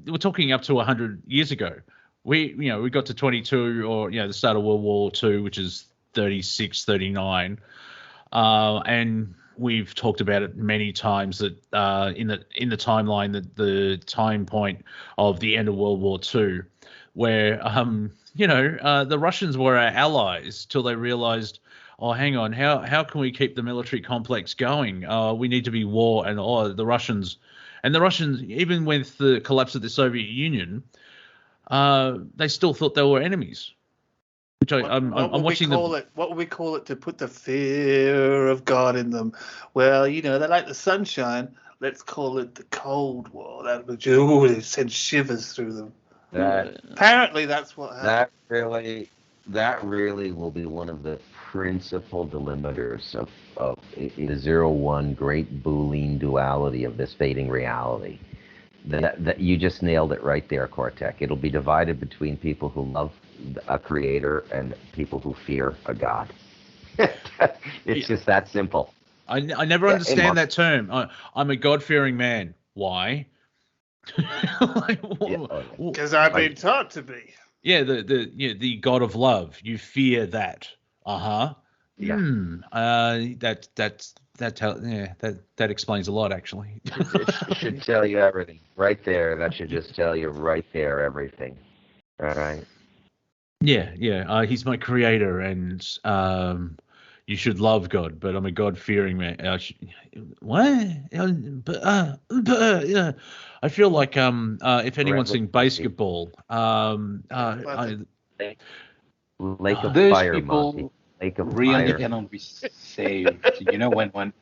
we're talking up to 100 years ago. We got to 22 or the start of World War II, which is 36, 39, and we've talked about it many times that in the timeline, that the time point of the end of World War II, where the Russians were our allies till they realized, oh, hang on, how can we keep the military complex going? We need to be war, and the Russians, even with the collapse of the Soviet Union, they still thought they were enemies. Which I'm watching them. What would we call it to put the fear of God in them? Well, they like the sunshine. Let's call it the Cold War. That would it send shivers through them. Apparently, that's what happened. That really will be one of the principal delimiters of the 0-1 great Boolean duality of this fading reality. That you just nailed it right there, Cortek. It'll be divided between people who love a creator and people who fear a god. It's just that simple. I never understand that term. I'm a God-fearing man. Why? Because I've been taught to be. Yeah, the God of love. You fear that. Uh-huh. Yeah. That explains a lot, actually. It should tell you everything right there. That should just tell you right there everything. All right. Yeah. He's my creator, and you should love God, but I'm a God-fearing man. What? I feel like if anyone's seen basketball, Lake of Those Fire, people Monty. Lake of really Fire. cannot be saved. When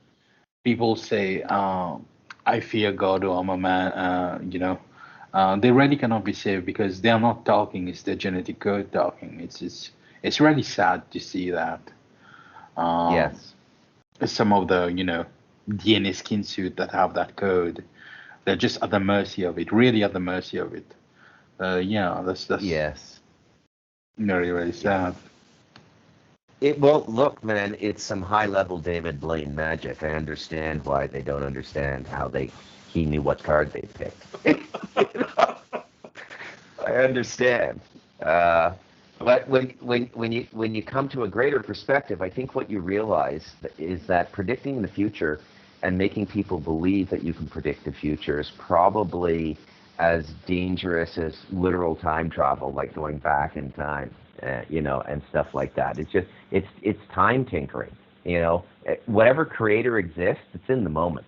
people say, "I fear God" or "I'm a man," they really cannot be saved because they are not talking. It's their genetic code talking. It's really sad to see that. Yes. Some of the DNA skin suit that have that code, they're just at the mercy of it. Really at the mercy of it. That's Yes. very, very sad. Well, look, man, it's some high-level David Blaine magic. I understand why they don't understand how he knew what card they picked. I understand. But when you come to a greater perspective, I think what you realize is that predicting the future and making people believe that you can predict the future is probably as dangerous as literal time travel, like going back in time. And stuff like that. It's time tinkering. You know, whatever creator exists, it's in the moment.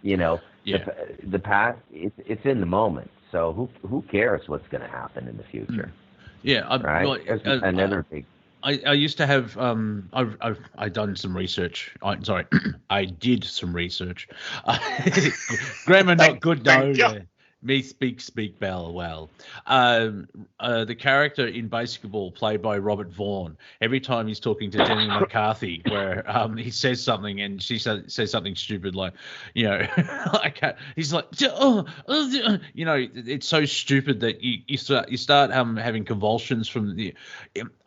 You know, Yeah. the past, it's in the moment. So who cares what's going to happen in the future? Yeah. Right? There's another big. I used to have I've done some research. Sorry, I did some research. Grammar not good. No, yeah. Me speak well. The character in Basketball, played by Robert Vaughn, every time he's talking to Jenny McCarthy, where he says something and she says something stupid like, you know, he's like, you know, it's so stupid that you start having convulsions from the.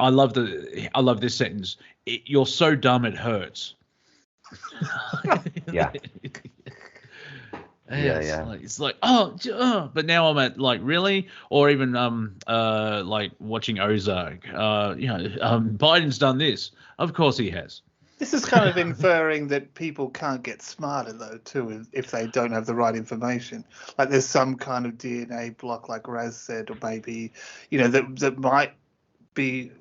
I love this sentence. You're so dumb it hurts. Yeah. It's like but now I'm at like, really, or even like watching Ozark. Biden's done this. Of course he has. This is kind of inferring that people can't get smarter, though, too, if they don't have the right information. Like there's some kind of DNA block, like Raz said, or maybe, you know, that might be.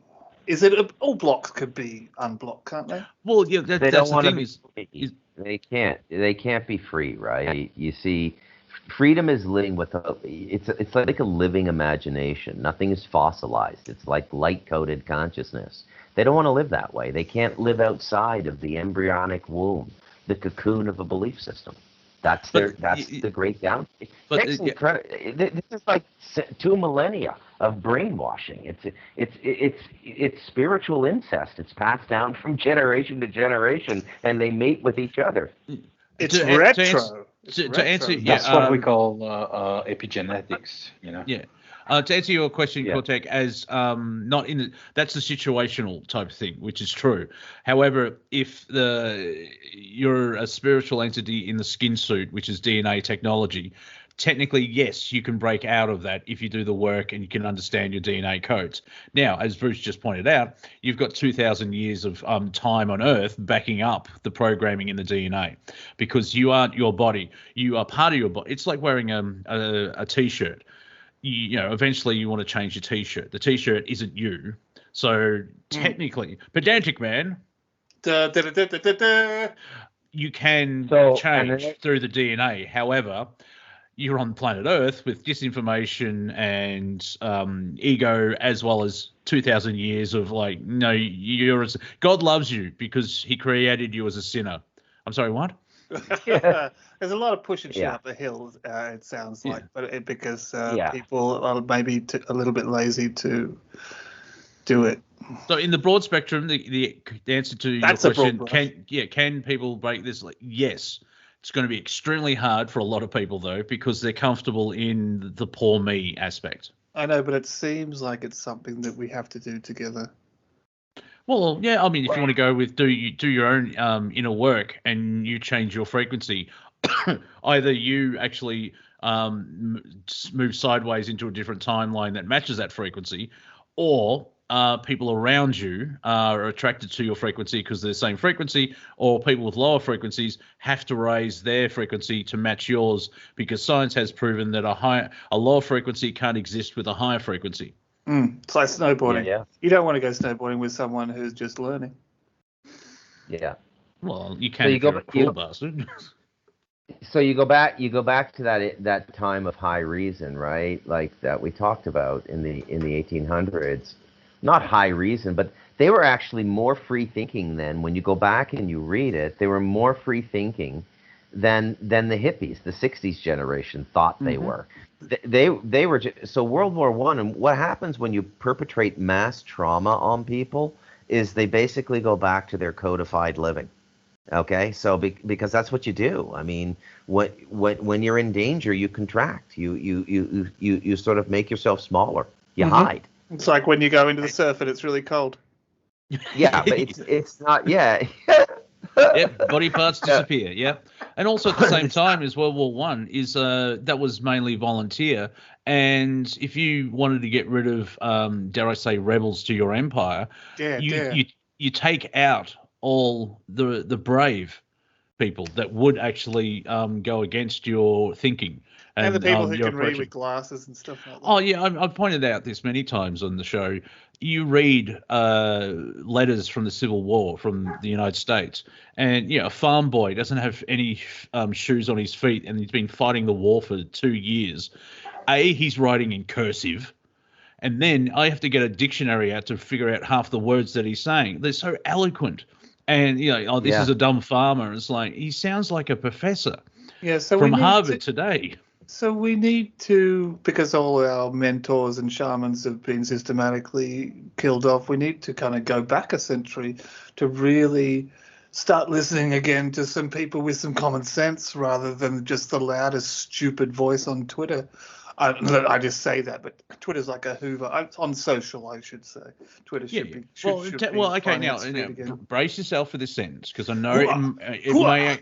Is it all blocks could be unblocked, can't they? Well, yeah, they that's don't the want thing. to. They can't be free, right? You see, freedom is living with it's like a living imagination. Nothing is fossilized. It's like light-coated consciousness. They don't want to live that way. They can't live outside of the embryonic womb, the cocoon of a belief system. That's the great downside. This is like 2 millennia of brainwashing. It's spiritual incest. It's passed down from generation to generation, and they mate with each other. It's retro. To answer, that's what we call epigenetics. You know. Yeah. To answer your question, Cortek, as not in that's the situational type thing, which is true. However, if you're a spiritual entity in the skin suit, which is DNA technology, technically, yes, you can break out of that if you do the work and you can understand your DNA codes. Now, as Bruce just pointed out, you've got 2,000 years of time on Earth backing up the programming in the DNA, because you aren't your body. You are part of your body. It's like wearing a T-shirt. You know, eventually you want to change your T-shirt. The T-shirt isn't you. So technically, pedantic man, you can change through the DNA. However, you're on planet Earth with disinformation and ego, as well as 2,000 years of like, no, God loves you because he created you as a sinner. I'm sorry, what? There's a lot of pushing shit up the hill, it sounds like, but because people are maybe a little bit lazy to do it. So in the broad spectrum, the answer to your question, can people break this? Like, yes. It's going to be extremely hard for a lot of people, though, because they're comfortable in the poor me aspect. I know, but it seems like it's something that we have to do together. Well, yeah, I mean, if you want to go with do your own inner work and you change your frequency, either you actually move sideways into a different timeline that matches that frequency, or people around you are attracted to your frequency because they're the same frequency, or people with lower frequencies have to raise their frequency to match yours, because science has proven that a lower frequency can't exist with a higher frequency. It's like snowboarding. Yeah. You don't want to go snowboarding with someone who's just learning. Yeah. Well, you can. So you're a cool bastard. So you go back to that time of high reason, right? Like that we talked about in the 1800s. Not high reason, but they were actually more free thinking then. When you go back and you read it, they were more free thinking than the hippies, the 60s generation thought they were. They were so World War I, and what happens when you perpetrate mass trauma on people is they basically go back to their codified living. Okay, so because that's what you do. I mean, when you're in danger, you contract. You sort of make yourself smaller. You hide. It's like when you go into the surf and it's really cold. Yeah, but it's not. Yeah. Yep, body parts disappear. Yeah, and also at the same time as World War One is that was mainly volunteer, and if you wanted to get rid of dare I say rebels to your empire, you take out all the brave people that would actually go against your thinking. And the people who you're can read approaching. with glasses and stuff like that. Oh yeah, I've pointed out this many times on the show. You read letters from the Civil War from the United States, and a farm boy doesn't have any shoes on his feet, and he's been fighting the war for 2 years. He's writing in cursive, and then I have to get a dictionary out to figure out half the words that he's saying. They're so eloquent, and this is a dumb farmer. It's like he sounds like a professor from Harvard today. So we need to, because all our mentors and shamans have been systematically killed off, we need to kind of go back a century to really start listening again to some people with some common sense rather than just the loudest stupid voice on Twitter. I just say that, but Twitter's like a Hoover. On social, I should say. Twitter should be. Should be okay. Now, brace yourself for this sentence, because I know it may.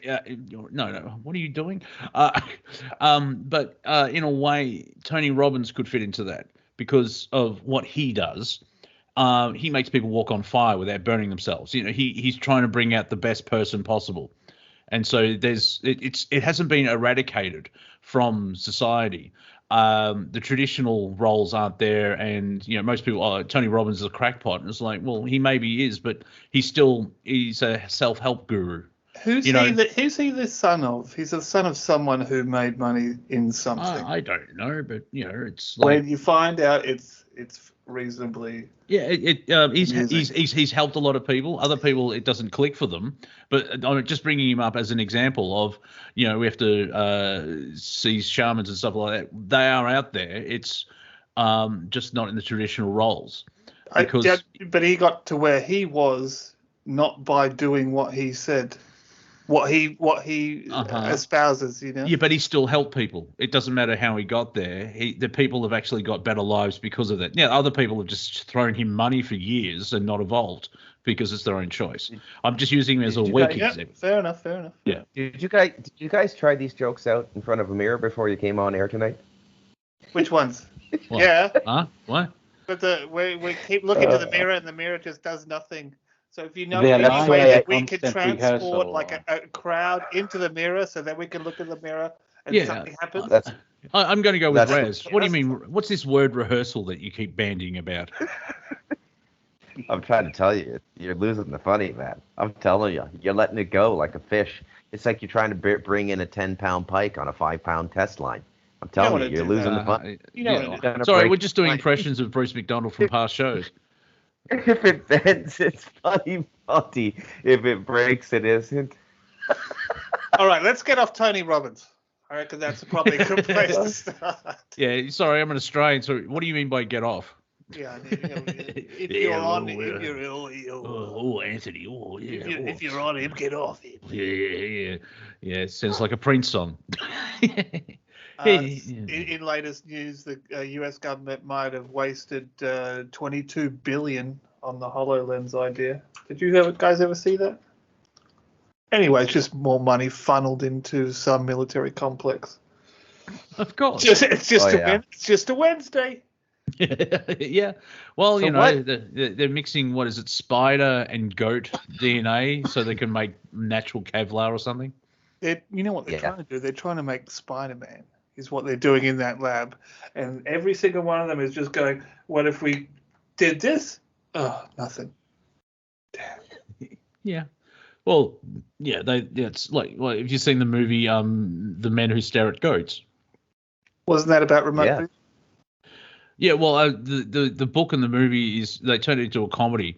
No. What are you doing? But in a way, Tony Robbins could fit into that because of what he does. He makes people walk on fire without burning themselves. He's trying to bring out the best person possible, and so it hasn't been eradicated from society. The traditional roles aren't there, and most people, Tony Robbins is a crackpot, and it's like, well, he maybe is, but he's a self-help guru. Who's he the son of? He's the son of someone who made money in something. I don't know, but it's like, when you find out, it's reasonably. Yeah, he's helped a lot of people. Other people, it doesn't click for them. But I'm just bringing him up as an example of, we have to see shamans and stuff like that. They are out there. It's just not in the traditional roles. But he got to where he was not by doing what he said. What he espouses, Yeah, but he still helped people. It doesn't matter how he got there. The people have actually got better lives because of that. Other people have just thrown him money for years and not evolved because it's their own choice. I'm just using him as a weak example. Fair enough. Yeah. Did you guys try these jokes out in front of a mirror before you came on air tonight? Which ones? What? Yeah. Huh? What? But we keep looking to the mirror and the mirror just does nothing. So if you know any way that we can transport like a crowd into the mirror so that we can look in the mirror and something happens. I'm going to go with Raz. What do you mean? What's this word rehearsal that you keep bandying about? I'm trying to tell you, you're losing the funny, man. I'm telling you, you're letting it go like a fish. It's like you're trying to bring in a 10-pound pike on a 5-pound test line. I'm telling you, you're losing the fun. Sorry, we're just doing impressions of Bruce MacDonald from past shows. If it bends, it's funny, Monty. If it breaks, it isn't. All right, let's get off Tony Robbins. All right, because that's probably a good place to start. Yeah, sorry, I'm an Australian. So what do you mean by get off? Yeah, if you're on him, Anthony. Oh, yeah. If you're on him, get off him. Yeah. It sounds like a Prince song. In latest news, the U.S. government might have wasted $22 billion on the HoloLens idea. Did you guys ever see that? Anyway, it's just more money funneled into some military complex. Of course. It's just a Wednesday. Yeah. Well, so they're mixing, what is it, spider and goat DNA so they can make natural Kevlar or something? You know what they're trying to do? They're trying to make Spider-Man. Is what they're doing in that lab. And every single one of them is just going, what if we did this? Oh, nothing. Damn. Yeah. Well, yeah, it's like, well, have you seen the movie The Men Who Stare at Goats? Wasn't that about remote vision? Yeah, well, the book and the movie they turned it into a comedy.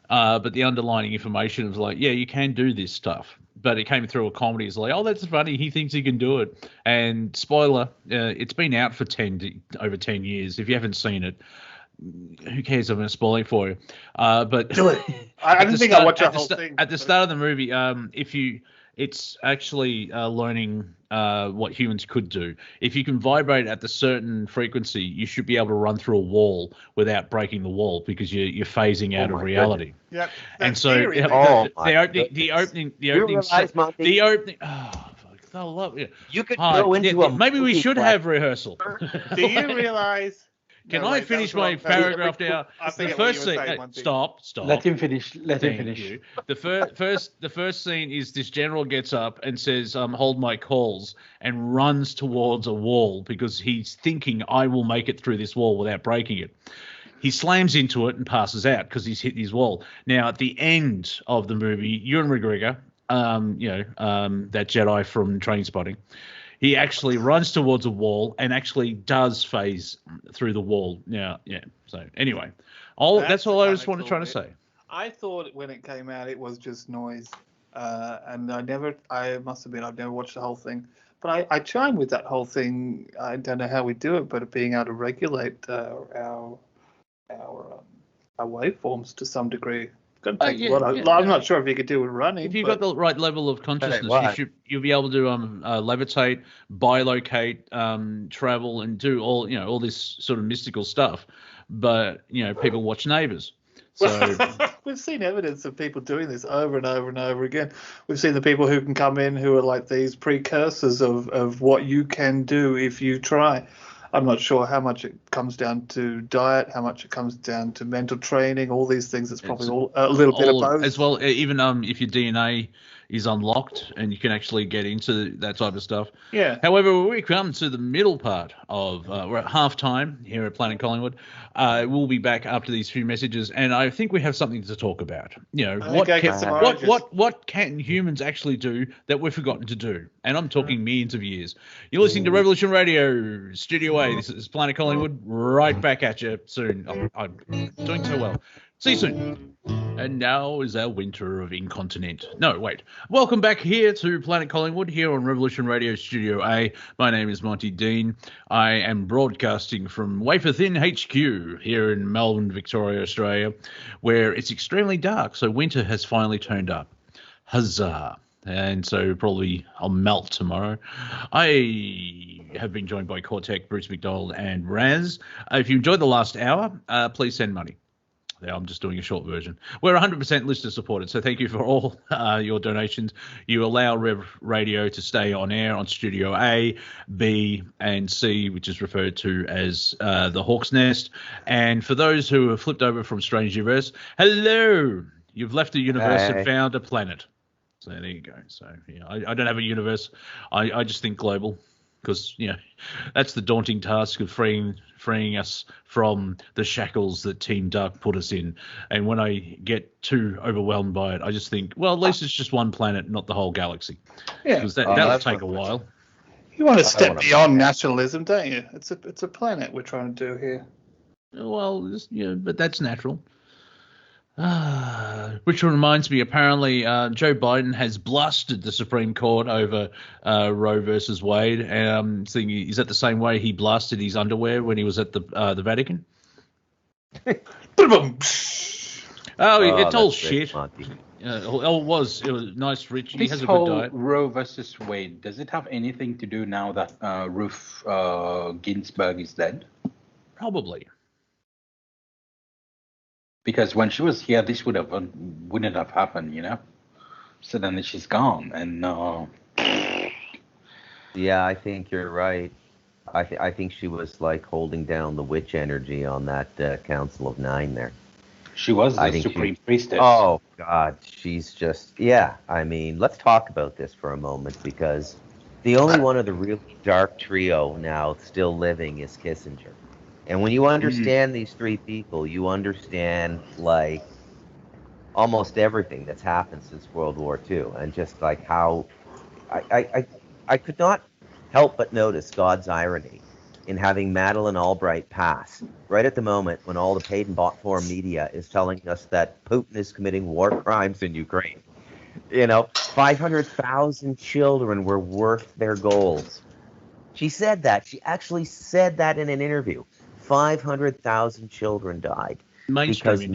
But the underlying information was like, yeah, you can do this stuff. But it came through a comedy. It's like, oh, that's funny. He thinks he can do it. And spoiler, it's been out for over 10 years. If you haven't seen it, who cares? I'm going to spoil it for you. But do it. I didn't think I watched the whole thing. At the start of the movie, it's actually learning what humans could do. If you can vibrate at the certain frequency, you should be able to run through a wall without breaking the wall because you're phasing out of reality. Yeah, and so the opening. Oh, fuck! I love it. You could go into a. Maybe we should have rehearsal. Do you realize? Can No, I wait, that finish was my wrong. That was- paragraph now? I The forget what first you were scene. saying, one thing. Stop. Let him finish. Let him Thank finish. you. The first scene is this general gets up and says, "Hold my calls," and runs towards a wall because he's thinking, "I will make it through this wall without breaking it." He slams into it and passes out because he's hit his wall. Now, at the end of the movie, Ewan McGregor, that Jedi from Trainspotting, he actually runs towards a wall and actually does phase through the wall. Now, yeah. So anyway, that's all I just wanted to try to say. I thought when it came out it was just noise, and I've never watched the whole thing. But I chime with that whole thing. I don't know how we do it, but being able to regulate our waveforms to some degree. It's going to take a lot. I'm not sure if you could do it running. If you've got the right level of consciousness, you'll be able to levitate, bilocate, travel, and do all this sort of mystical stuff. But people watch Neighbours. So we've seen evidence of people doing this over and over and over again. We've seen the people who can come in who are like these precursors of what you can do if you try. I'm not sure how much it comes down to diet, how much it comes down to mental training, all these things. It's probably all a little bit of both. As well, even if your DNA is unlocked and you can actually get into that type of stuff. Yeah. However, when we come to the middle part of, we're at half time here at Planet Collingwood. We'll be back after these few messages, and I think we have something to talk about. What can humans actually do that we've forgotten to do? And I'm talking millions of years. You're listening to Revolution Radio, Studio A. This is Planet Collingwood. Right back at you soon. I'm doing so well. See you soon. And now is our winter of incontinent. No, wait. Welcome back here to Planet Collingwood, here on Revolution Radio Studio A. My name is Monty Dean. I am broadcasting from Wafer Thin HQ here in Melbourne, Victoria, Australia, where it's extremely dark, so winter has finally turned up. Huzzah. And so probably I'll melt tomorrow. I have been joined by Cortek, Bruce MacDonald, and Raz. If you enjoyed the last hour, please send money. I'm just doing a short version. We're 100% listener supported, so thank you for all your donations. You allow Rev Radio to stay on air on Studio A, B, and C, which is referred to as the Hawk's Nest. And for those who have flipped over from Strange Universe, hello! You've left the universe and found a planet. So there you go. So yeah, I don't have a universe. I just think global. Because that's the daunting task of freeing us from the shackles that Team Dark put us in. And when I get too overwhelmed by it, I just think, well, at least it's just one planet, not the whole galaxy. Yeah, because that'll take a while. You want to step beyond nationalism, don't you? It's a planet we're trying to do here. Well, but that's natural. Which reminds me, apparently Joe Biden has blasted the Supreme Court over Roe versus Wade. Is that the same way he blasted his underwear when he was at the Vatican? It's all shit. It was nice, Rich. He has a good diet. Roe versus Wade, does it have anything to do now that Ruth Ginsburg is dead? Probably. Because when she was here, this wouldn't have happened, Suddenly she's gone, and yeah, I think you're right. I think she was like holding down the witch energy on that Council of Nine there. She was the supreme priestess. Oh God, she's just I mean, let's talk about this for a moment because the only one of the really dark trio now still living is Kissinger. And when you understand these three people, you understand like almost everything that's happened since World War II, and just like how I could not help but notice God's irony in having Madeleine Albright pass right at the moment when all the paid and bought for media is telling us that Putin is committing war crimes in Ukraine. 500,000 children were worth their goals. She said that. She actually said that in an interview. 500,000 children died because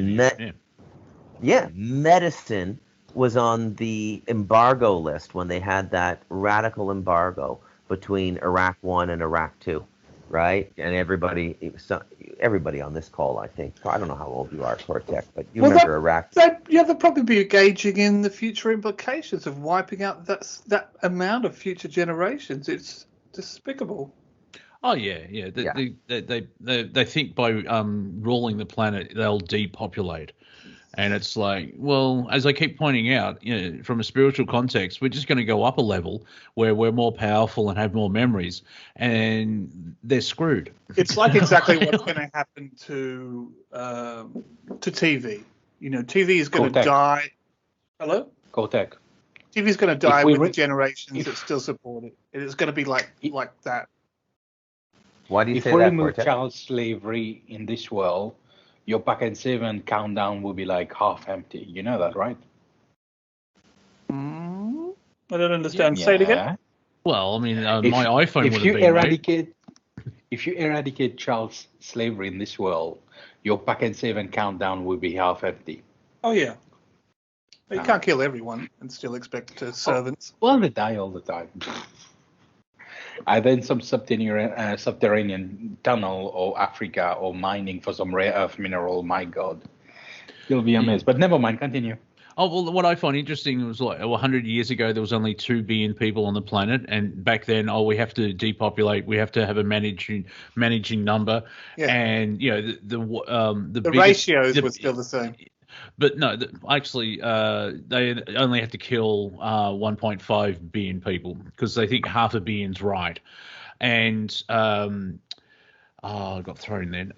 medicine was on the embargo list when they had that radical embargo between Iraq 1 and Iraq 2, right? And everybody on this call, I think, I don't know how old you are, Cortek, but you remember Iraq. They'll probably be engaging in the future implications of wiping out that amount of future generations. It's despicable. Oh yeah. They think by ruling the planet they'll depopulate, and it's like, well, as I keep pointing out, from a spiritual context, we're just going to go up a level where we're more powerful and have more memories, and they're screwed. It's like exactly what's going to happen to TV. TV is going to Cortek. die. Hello? Cortek. TV is going to die If we with re- the generations if- that still support it. It's going to be like that. Why do you If say we that, remove Cortek? child slavery in this world, your packet 7 countdown will be like half empty. You know that, right? I don't understand. Say it again. Well, I mean, If- my iPhone would If have you been made. if you eradicate child slavery in this world, your packet 7 countdown will be half empty. Oh, yeah. But you can't kill everyone and still expect servants. Well, they die all the time. Either in some subterranean tunnel or Africa or mining for some rare earth mineral. My God, you'll be amazed. But never mind. Continue. Oh, well, what I find interesting was 100 years ago, there was only 2 billion people on the planet. And back then, we have to depopulate. We have to have a managing number. Yeah. And, the biggest, ratios were still the same. But no, actually, they only have to kill 1.5 billion people because they think half a billion's right. And, I got thrown then.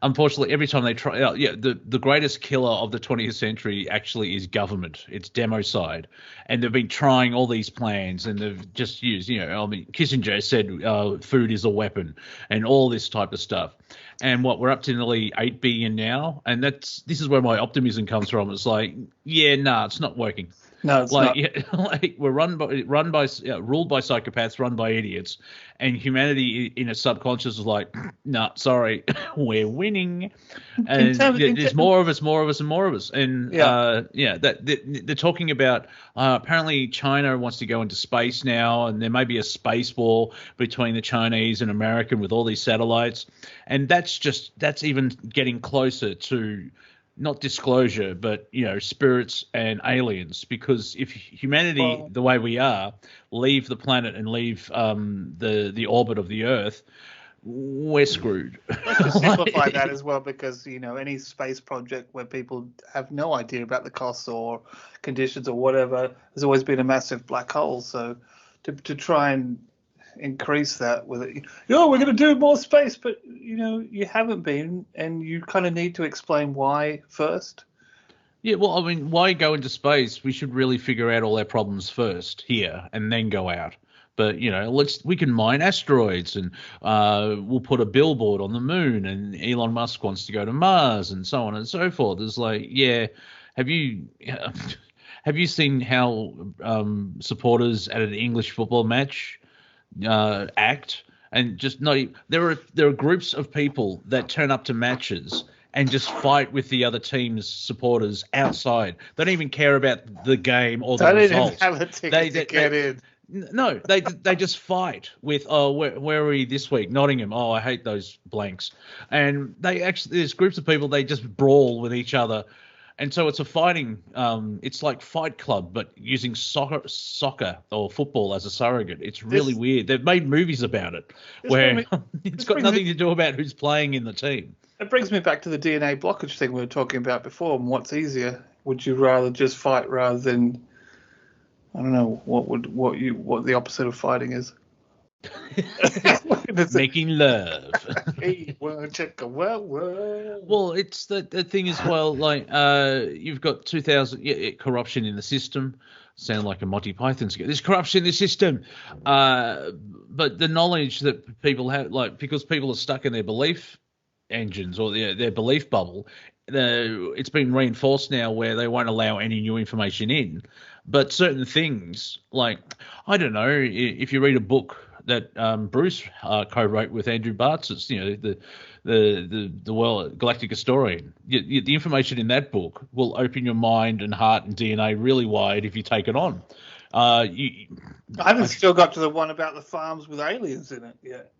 Unfortunately, every time they try, the greatest killer of the 20th century actually is government. It's democide, and they've been trying all these plans, and they've just used, Kissinger said food is a weapon, and all this type of stuff. And we're up to nearly 8 billion now, and this is where my optimism comes from. It's like, it's not working. No, it's not. We're ruled by psychopaths, run by idiots, and humanity in its subconscious is like, no, sorry, we're winning, and there's more of us, and they're talking about apparently China wants to go into space now, and there may be a space war between the Chinese and American with all these satellites, and that's even getting closer to not disclosure, but spirits and aliens. Because if humanity, the way we are, leave the planet and leave the orbit of the Earth, we're screwed. Let's just simplify that as well, because any space project where people have no idea about the costs or conditions or whatever, there's always been a massive black hole. So to try and increase that with it, we're going to do more space, but you haven't been, and you kind of need to explain why first. Yeah, well, I mean, why go into space? We should really figure out all our problems first here and then go out. But we can mine asteroids, and we'll put a billboard on the moon, and Elon Musk wants to go to Mars, and so on and so forth. It's like, have you seen how supporters at an English football match act? And just there are groups of people that turn up to matches and just fight with the other team's supporters outside. They don't even care about the game or the results. They didn't have a ticket to get in. No, they just fight with, where are we this week? Nottingham. Oh, I hate those blanks. And there's groups of people, they just brawl with each other. And so it's a fighting, it's like Fight Club, but using soccer or football as a surrogate. It's really weird. They've made movies about it where it's got nothing to do about who's playing in the team. It brings me back to the DNA blockage thing we were talking about before. And what's easier? Would you rather just fight rather than, I don't know, what the opposite of fighting is? Making love. Well, it's the thing as well. Like, you've got 2,000 corruption in the system. Sound like a Monty Python skit. There's corruption in the system, but the knowledge that people have, because people are stuck in their belief engines or their belief bubble, it's been reinforced now where they won't allow any new information in. But certain things, like, I don't know, if you read a book that Bruce co-wrote with Andrew Bartz, it's the world galactic historian. The information in that book will open your mind and heart and DNA really wide if you take it on. I haven't still got to the one about the farms with aliens in it yet.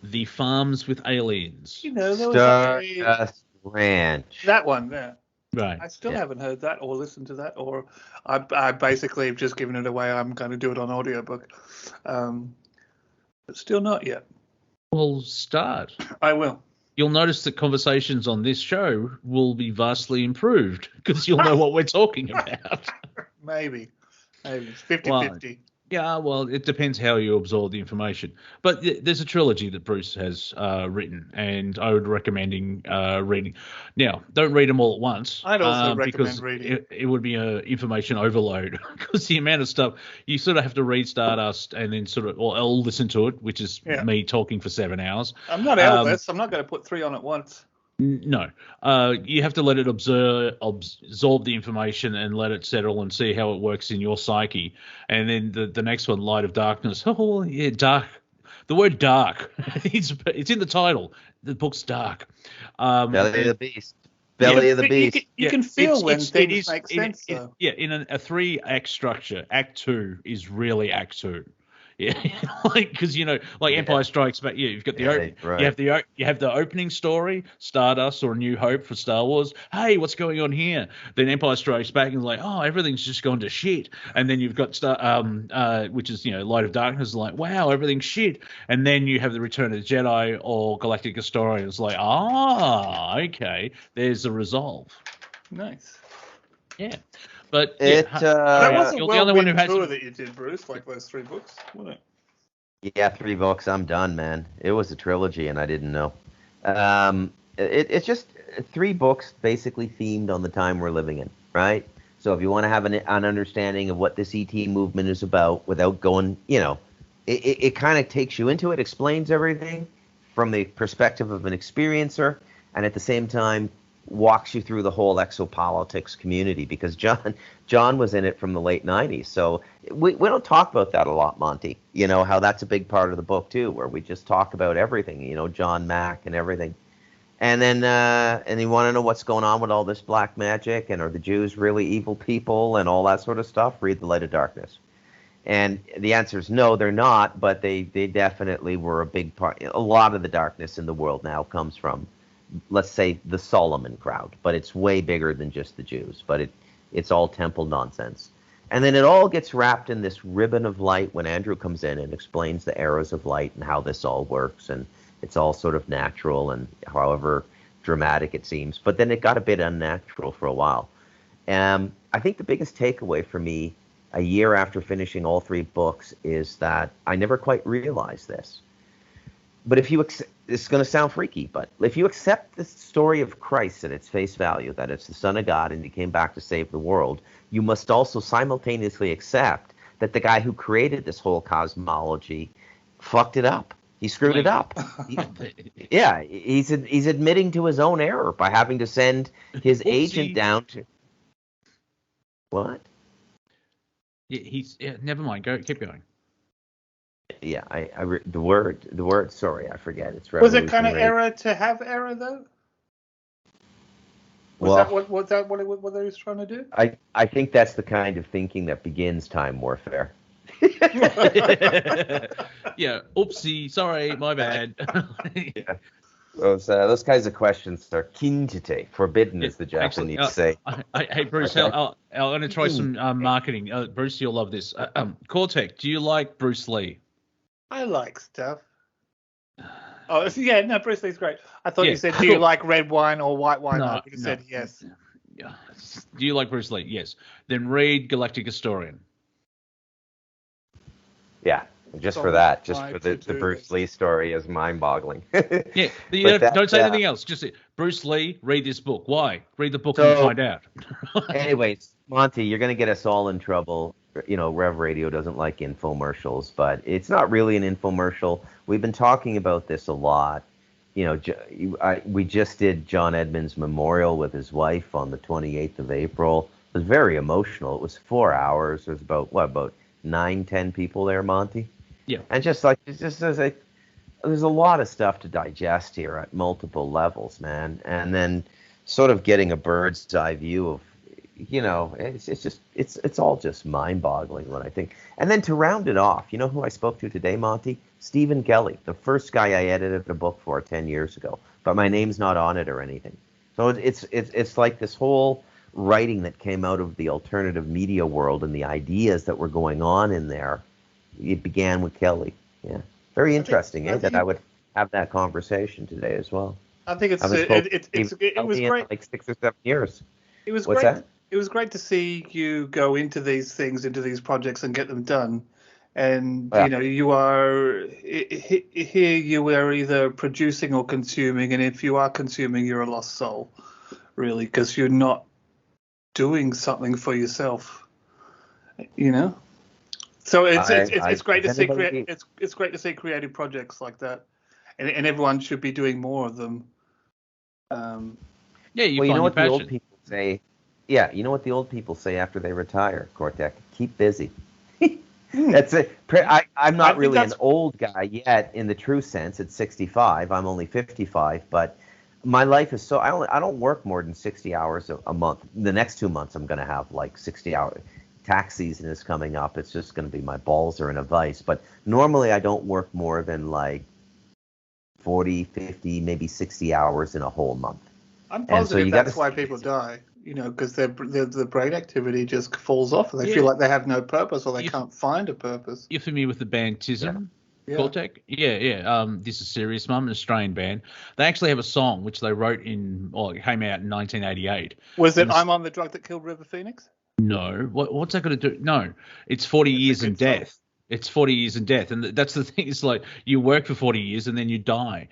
The farms with aliens. There was Stardust Ranch. that one there. Right. I still haven't heard that or listened to that, or I basically have just given it away. I'm going to do it on audiobook, but still not yet. Well, start. I will. You'll notice that conversations on this show will be vastly improved because you'll know what we're talking about. Maybe. It's 50-50. Yeah, well, it depends how you absorb the information. But there's a trilogy that Bruce has written, and I would recommend reading. Now, don't read them all at once. I'd also recommend because reading. It would be an information overload because the amount of stuff you sort of have to read Stardust and then or listen to it, which is me talking for 7 hours. I'm not Elvis. I'm not going to put 3 on at once. No, you have to let it absorb the information and let it settle and see how it works in your psyche. And then the next one, Light of Darkness. Oh, yeah, dark. The word dark, it's in the title. The book's dark. Belly of the Beast. Belly of the Beast. You can feel when things make sense, though. In a 3-act structure, Act 2 is really Act 2. Yeah, because Empire Strikes Back. Yeah, you've got the you have the opening story, Stardust or New Hope for Star Wars. Hey, what's going on here? Then Empire Strikes Back and everything's just gone to shit. And then you've got which is Light of Darkness, wow, everything's shit. And then you have the Return of the Jedi or Galactic Historian. It's okay, there's the resolve. Nice. Yeah. But that was a you're the only one who has tour that you did, Bruce, like those 3 books, wasn't it? Yeah, 3 books. I'm done, man. It was a trilogy, and I didn't know. It's just 3 books basically themed on the time we're living in, right? So if you want to have an understanding of what this ET movement is about without going, it kind of takes you into it, explains everything from the perspective of an experiencer, and at the same time walks you through the whole exopolitics community, because John was in it from the late 90s. So we don't talk about that a lot, Monty. How that's a big part of the book too, where we just talk about everything, John Mack and everything. And then and you want to know what's going on with all this black magic, and are the Jews really evil people and all that sort of stuff? Read The Light of Darkness. And the answer is no, they're not, but they definitely were a big part. A lot of the darkness in the world now comes from, let's say, the Solomon crowd, but it's way bigger than just the Jews, but it's all temple nonsense. And then it all gets wrapped in this ribbon of light when Andrew comes in and explains the eras of light and how this all works, and it's all sort of natural and however dramatic it seems, but then it got a bit unnatural for a while. I think the biggest takeaway for me a year after finishing all 3 books is that I never quite realized this. But if you it's going to sound freaky, but if you accept the story of Christ at its face value, that it's the Son of God and he came back to save the world, you must also simultaneously accept that the guy who created this whole cosmology fucked it up. He screwed it up. He's admitting to his own error by having to send his agent down to... What? Yeah, never mind. Keep going. Yeah, the word. Sorry, I forget. It's was it kind of error to have error though? Was that what he was trying to do? I think that's the kind of thinking that begins time warfare. Yeah. Oopsie. Sorry. My bad. Yeah. Those kinds of questions are kinjite, forbidden, as the Japanese say. Hey, Bruce, I'm going to try some marketing. Bruce, you'll love this. Cortek, do you like Bruce Lee? I like stuff. Oh, yeah, no, Bruce Lee's great. I thought you said, do you like red wine or white wine? No, I would have said yes. Yeah. Do you like Bruce Lee? Yes. Then read Galactic Historian. Yeah, just for that. Just for the Bruce Lee story is mind-boggling. Yeah, don't say anything else. Just say, Bruce Lee, read this book. Why? Read the book and find out. Anyways, Monty, you're going to get us all in trouble. Rev Radio doesn't like infomercials, but it's not really an infomercial. We've been talking about this a lot. We just did John Edmonds' memorial with his wife on the 28th of April. It was very emotional. It was 4 hours. There was about 9-10 people there, Monty? Yeah. And there's a lot of stuff to digest here at multiple levels, man. And then sort of getting a bird's eye view of, it's all just mind-boggling when I think. And then to round it off, you know who I spoke to today, Monty? Stephen Kelly, the first guy I edited a book for 10 years ago. But my name's not on it or anything. So it's like this whole writing that came out of the alternative media world and the ideas that were going on in there. It began with Kelly. Yeah, very interesting. That I would have that conversation today as well. I think it was great. Like 6 or 7 years. It was What's great. that? It was great to see you go into these things, into these projects, and get them done. And you are here. You are either producing or consuming, and if you are consuming, you're a lost soul, really, because you're not doing something for yourself. So it's great to see it's great to see creative projects like that, and everyone should be doing more of them. You know what the old people say. Yeah, you know what the old people say after they retire, Cortek? Keep busy. That's it. I'm not really an old guy yet in the true sense. At 65, I'm only 55, but my life is so I don't work more than 60 hours a month. The next 2 months, I'm going to have like 60 hours. Tax season is coming up. It's just going to be my balls are in a vice. But normally, I don't work more than like 40, 50, maybe 60 hours in a whole month. I'm positive that's why people die. Because the brain activity just falls off, and they feel like they have no purpose, or they can't find a purpose. You're familiar with the band Tism? Yeah. Cortek? Yeah. This is Serious Mum, an Australian band. They actually have a song which they wrote it came out in 1988. Was it I'm on the Drug That Killed River Phoenix? No. What's that going to do? No. It's 40 years in death. Song. It's 40 years in death, and that's the thing. It's like you work for 40 years and then you die,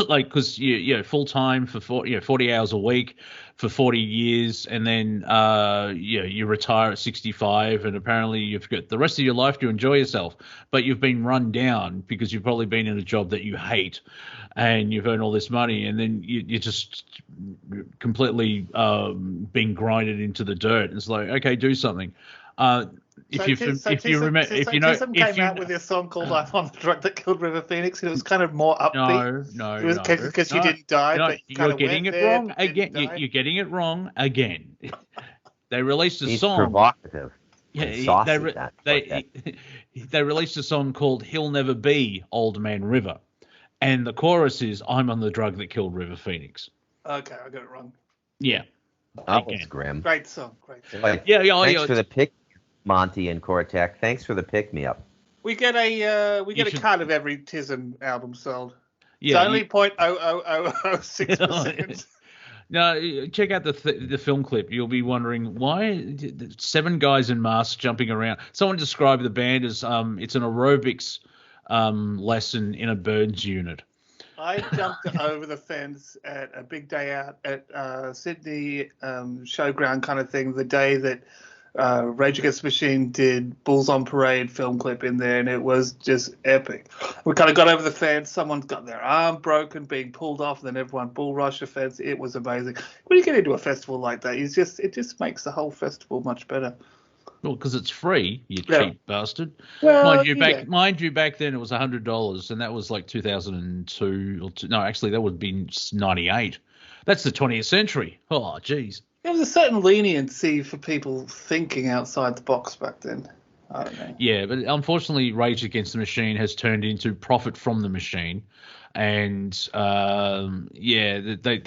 like because you full time for 40 hours a week for 40 years, and then you retire at 65, and apparently you've got the rest of your life to enjoy yourself, but you've been run down because you've probably been in a job that you hate, and you've earned all this money, and then you're just completely being grinded into the dirt. It's like, okay, do something. Tism came out with a song called "I'm on the Drug That Killed River Phoenix," and it was kind of more upbeat. No, because you didn't die. But you're getting it wrong again. You're getting it wrong again. They released a song. Provocative. Yeah, they released a song called "He'll Never Be Old Man River," and the chorus is "I'm on the drug that killed River Phoenix." Okay, I got it wrong. Yeah. That was grim. Great song. Thanks for the pick, Monty and Cortek. Thanks for the pick me up. We get a cut of every Tism album sold. Yeah, it's only 0.00006 seconds. No, check out the film clip. You'll be wondering why 7 guys in masks jumping around. Someone described the band as it's an aerobics lesson in a Burns unit. I jumped over the fence at a big day out at Sydney showground kind of thing, the day that Rage Against the Machine did Bulls on Parade film clip in there, and it was just epic. We kind of got over the fence. Someone's got their arm broken, being pulled off, and then everyone bull rushed the fence. It was amazing. When you get into a festival like that, it just makes the whole festival much better. Well, because it's free, you cheap bastard. Well, mind you, back then it was $100, and that was like 2002. No, actually, that would be 98. That's the 20th century. Oh, geez. There was a certain leniency for people thinking outside the box back then. I don't know. Yeah, but unfortunately, Rage Against the Machine has turned into profit from the machine. And, they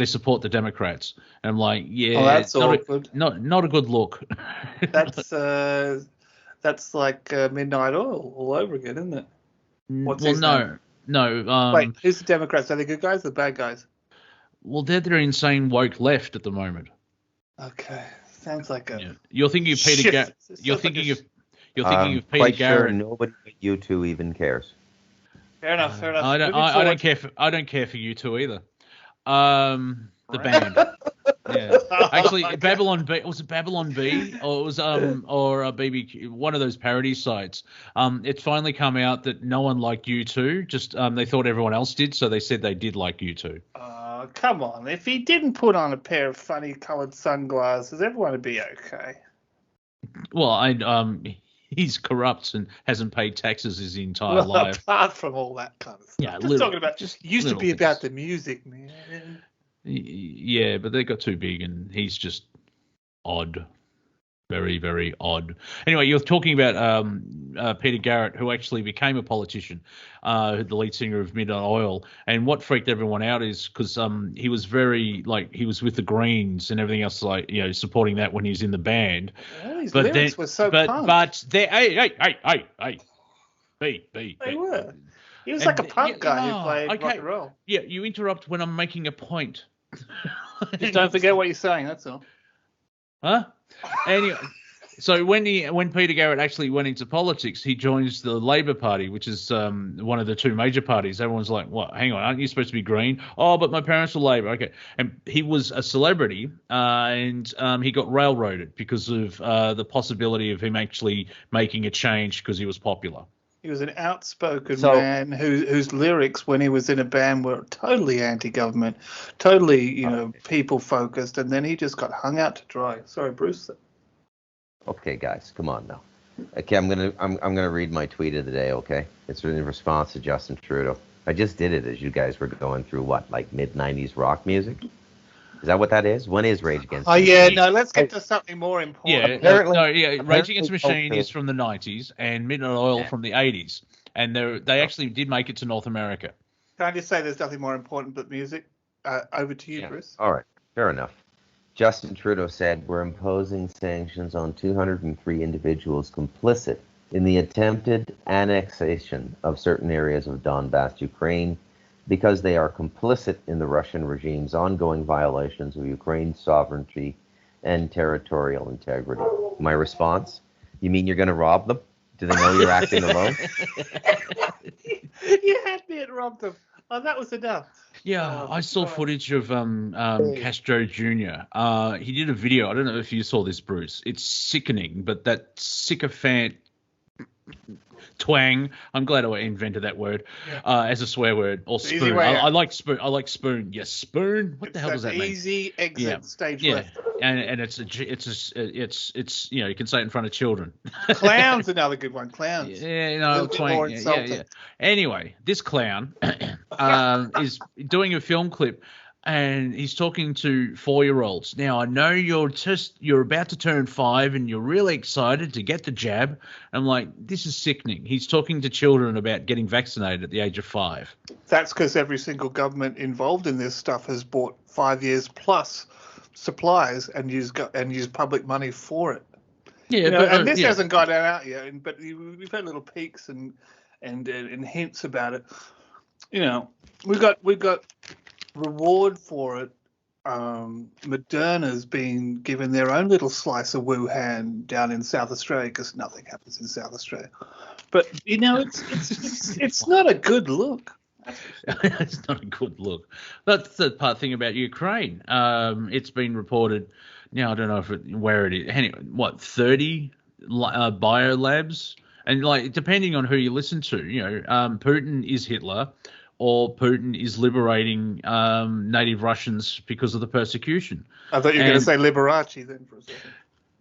support the Democrats. And I'm like, that's awkward. Not a good look. That's like Midnight Oil all over again, isn't it? No. Wait, who's the Democrats? Are they good guys or the bad guys? Well, they're the insane woke left at the moment. Okay, sounds like a. Yeah. You're thinking of Peter Garrett. You're thinking of Peter quite Garrett. Sure nobody but you two even cares. Fair enough. I don't care for you two either. The band. Yeah. Actually, Babylon B, was it Babylon B, or it was or a BBQ, one of those parody sites. It's finally come out that no one liked U2. Just they thought everyone else did, so they said they did like U2. Come on! If he didn't put on a pair of funny coloured sunglasses, everyone would be okay. Well, he's corrupt and hasn't paid taxes his entire life. Apart from all that kind of stuff. Yeah, talking about just used to be things. About the music, man. Yeah, but they got too big, and he's just odd. Very, very odd. Anyway, you're talking about Peter Garrett, who actually became a politician, the lead singer of Midnight Oil. And what freaked everyone out is because he was very, like, he was with the Greens and everything else, like, you know, supporting that when he was in the band. All his lyrics were so punk. But hey, B. They were. He was like a punk guy who played rock and roll. Yeah, you interrupt when I'm making a point. Just don't forget what you're saying, that's all. Huh? Anyway, so when Peter Garrett actually went into politics, he joins the Labor Party, which is one of the two major parties. Everyone's like, "What? Hang on, aren't you supposed to be Green?" "Oh, but my parents were Labor." Okay, and he was a celebrity, and he got railroaded because of the possibility of him actually making a change because he was popular. He was an outspoken man whose lyrics, when he was in a band, were totally anti-government, totally, people-focused, and then he just got hung out to dry. Sorry, Bruce. Okay, guys, come on now. Okay, I'm gonna read my tweet of the day. Okay, it's in response to Justin Trudeau. I just did it as you guys were going through like mid-90s rock music. Is that what that is? When is Rage Against the Machine? Oh, yeah, no, let's get to something more important. Yeah, Rage Against the Machine is from the 90s and Midnight Oil from the 80s. And they actually did make it to North America. Can I just say there's nothing more important but music? Over to you, Bruce. All right, fair enough. Justin Trudeau said, "We're imposing sanctions on 203 individuals complicit in the attempted annexation of certain areas of Donbass, Ukraine, because they are complicit in the Russian regime's ongoing violations of Ukraine's sovereignty and territorial integrity." My response: you mean you're going to rob them? Do they know you're acting alone? You had me at rob them. Oh, that was enough. Yeah, I saw footage of Castro Jr. He did a video. I don't know if you saw this, Bruce. It's sickening, but that sycophant twang. I'm glad I invented that word as a swear word, or spoon. I like spoon. I like spoon. Yes, spoon. What the hell does that mean? Easy exit stage left. And it's you can say it in front of children. Clown's another good one. Clowns. Twang. Yeah. Anyway, this clown is doing a film clip. And he's talking to 4-year-olds. Now, I know you're about to turn 5 and you're really excited to get the jab. I'm like, this is sickening. He's talking to children about getting vaccinated at the age of 5. That's because every single government involved in this stuff has bought 5 years plus supplies and used public money for it. Yeah, and this hasn't got out yet. But we've had little peeks and hints about it. We've got reward for it. Moderna's been given their own little slice of Wuhan down in South Australia because nothing happens in South Australia. But it's not a good look. It's not a good look. That's the thing about Ukraine. It's been reported. Now I don't know where it is. Anyway, 30 biolabs, and depending on who you listen to, Putin is Hitler. Or Putin is liberating native Russians because of the persecution. I thought you were going to say Liberace then for a second.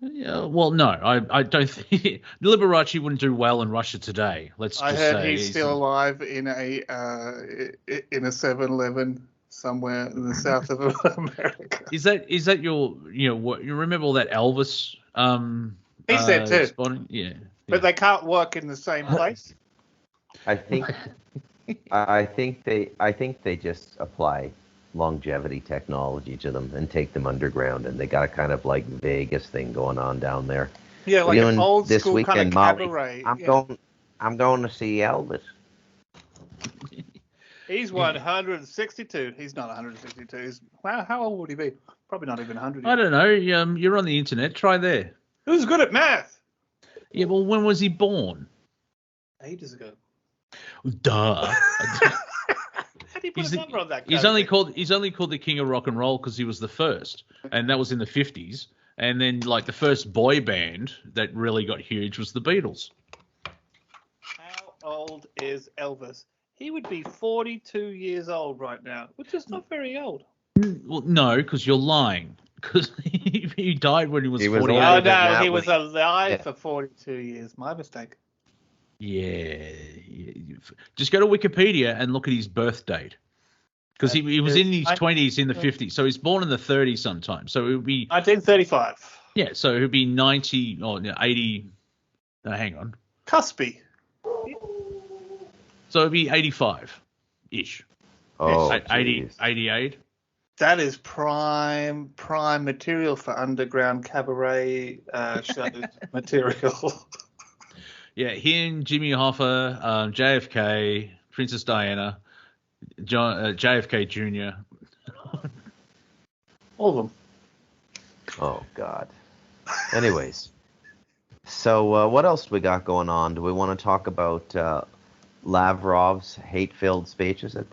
Yeah, well, no, I don't think Liberace wouldn't do well in Russia today. I heard he's still alive in a 7-Eleven somewhere in the south of America. Is that your what you remember all that Elvis? He's there too. Spotting? Yeah, but they can't work in the same place. I think they just apply longevity technology to them and take them underground, and they got a kind of like Vegas thing going on down there. Yeah, like an old this school weekend, kind of cabaret. Molly, I'm going to see Elvis. He's 162. He's not 162. How old would he be? Probably not even 100. I don't know. You're on the internet. Try there. Who's good at math? Yeah, well, when was he born? Ages ago. Duh. How do you put a number on that? He's only called the king of rock and roll because he was the first, and that was in the 50s. And then the first boy band that really got huge was the Beatles. How old is Elvis? He would be 42 years old right now, which is not very old. Well, no, because you're lying. Because he died when he was 48. Oh no, he was alive for 42 years. My mistake. Yeah. Just go to Wikipedia and look at his birth date. Because he was in his 20s in the 50s. So he's born in the 30s sometime. So it would be 1935. Yeah, so it'd be 90 or 80. No, hang on. Cuspy. So it'd be 85-ish. Oh, 80, geez. 88. That is prime material for underground cabaret show material. Yeah, him, Jimmy Hoffa, JFK, Princess Diana, JFK Jr. All of them. Oh, God. Anyways, so what else do we got going on? Do we want to talk about Lavrov's hate-filled statements at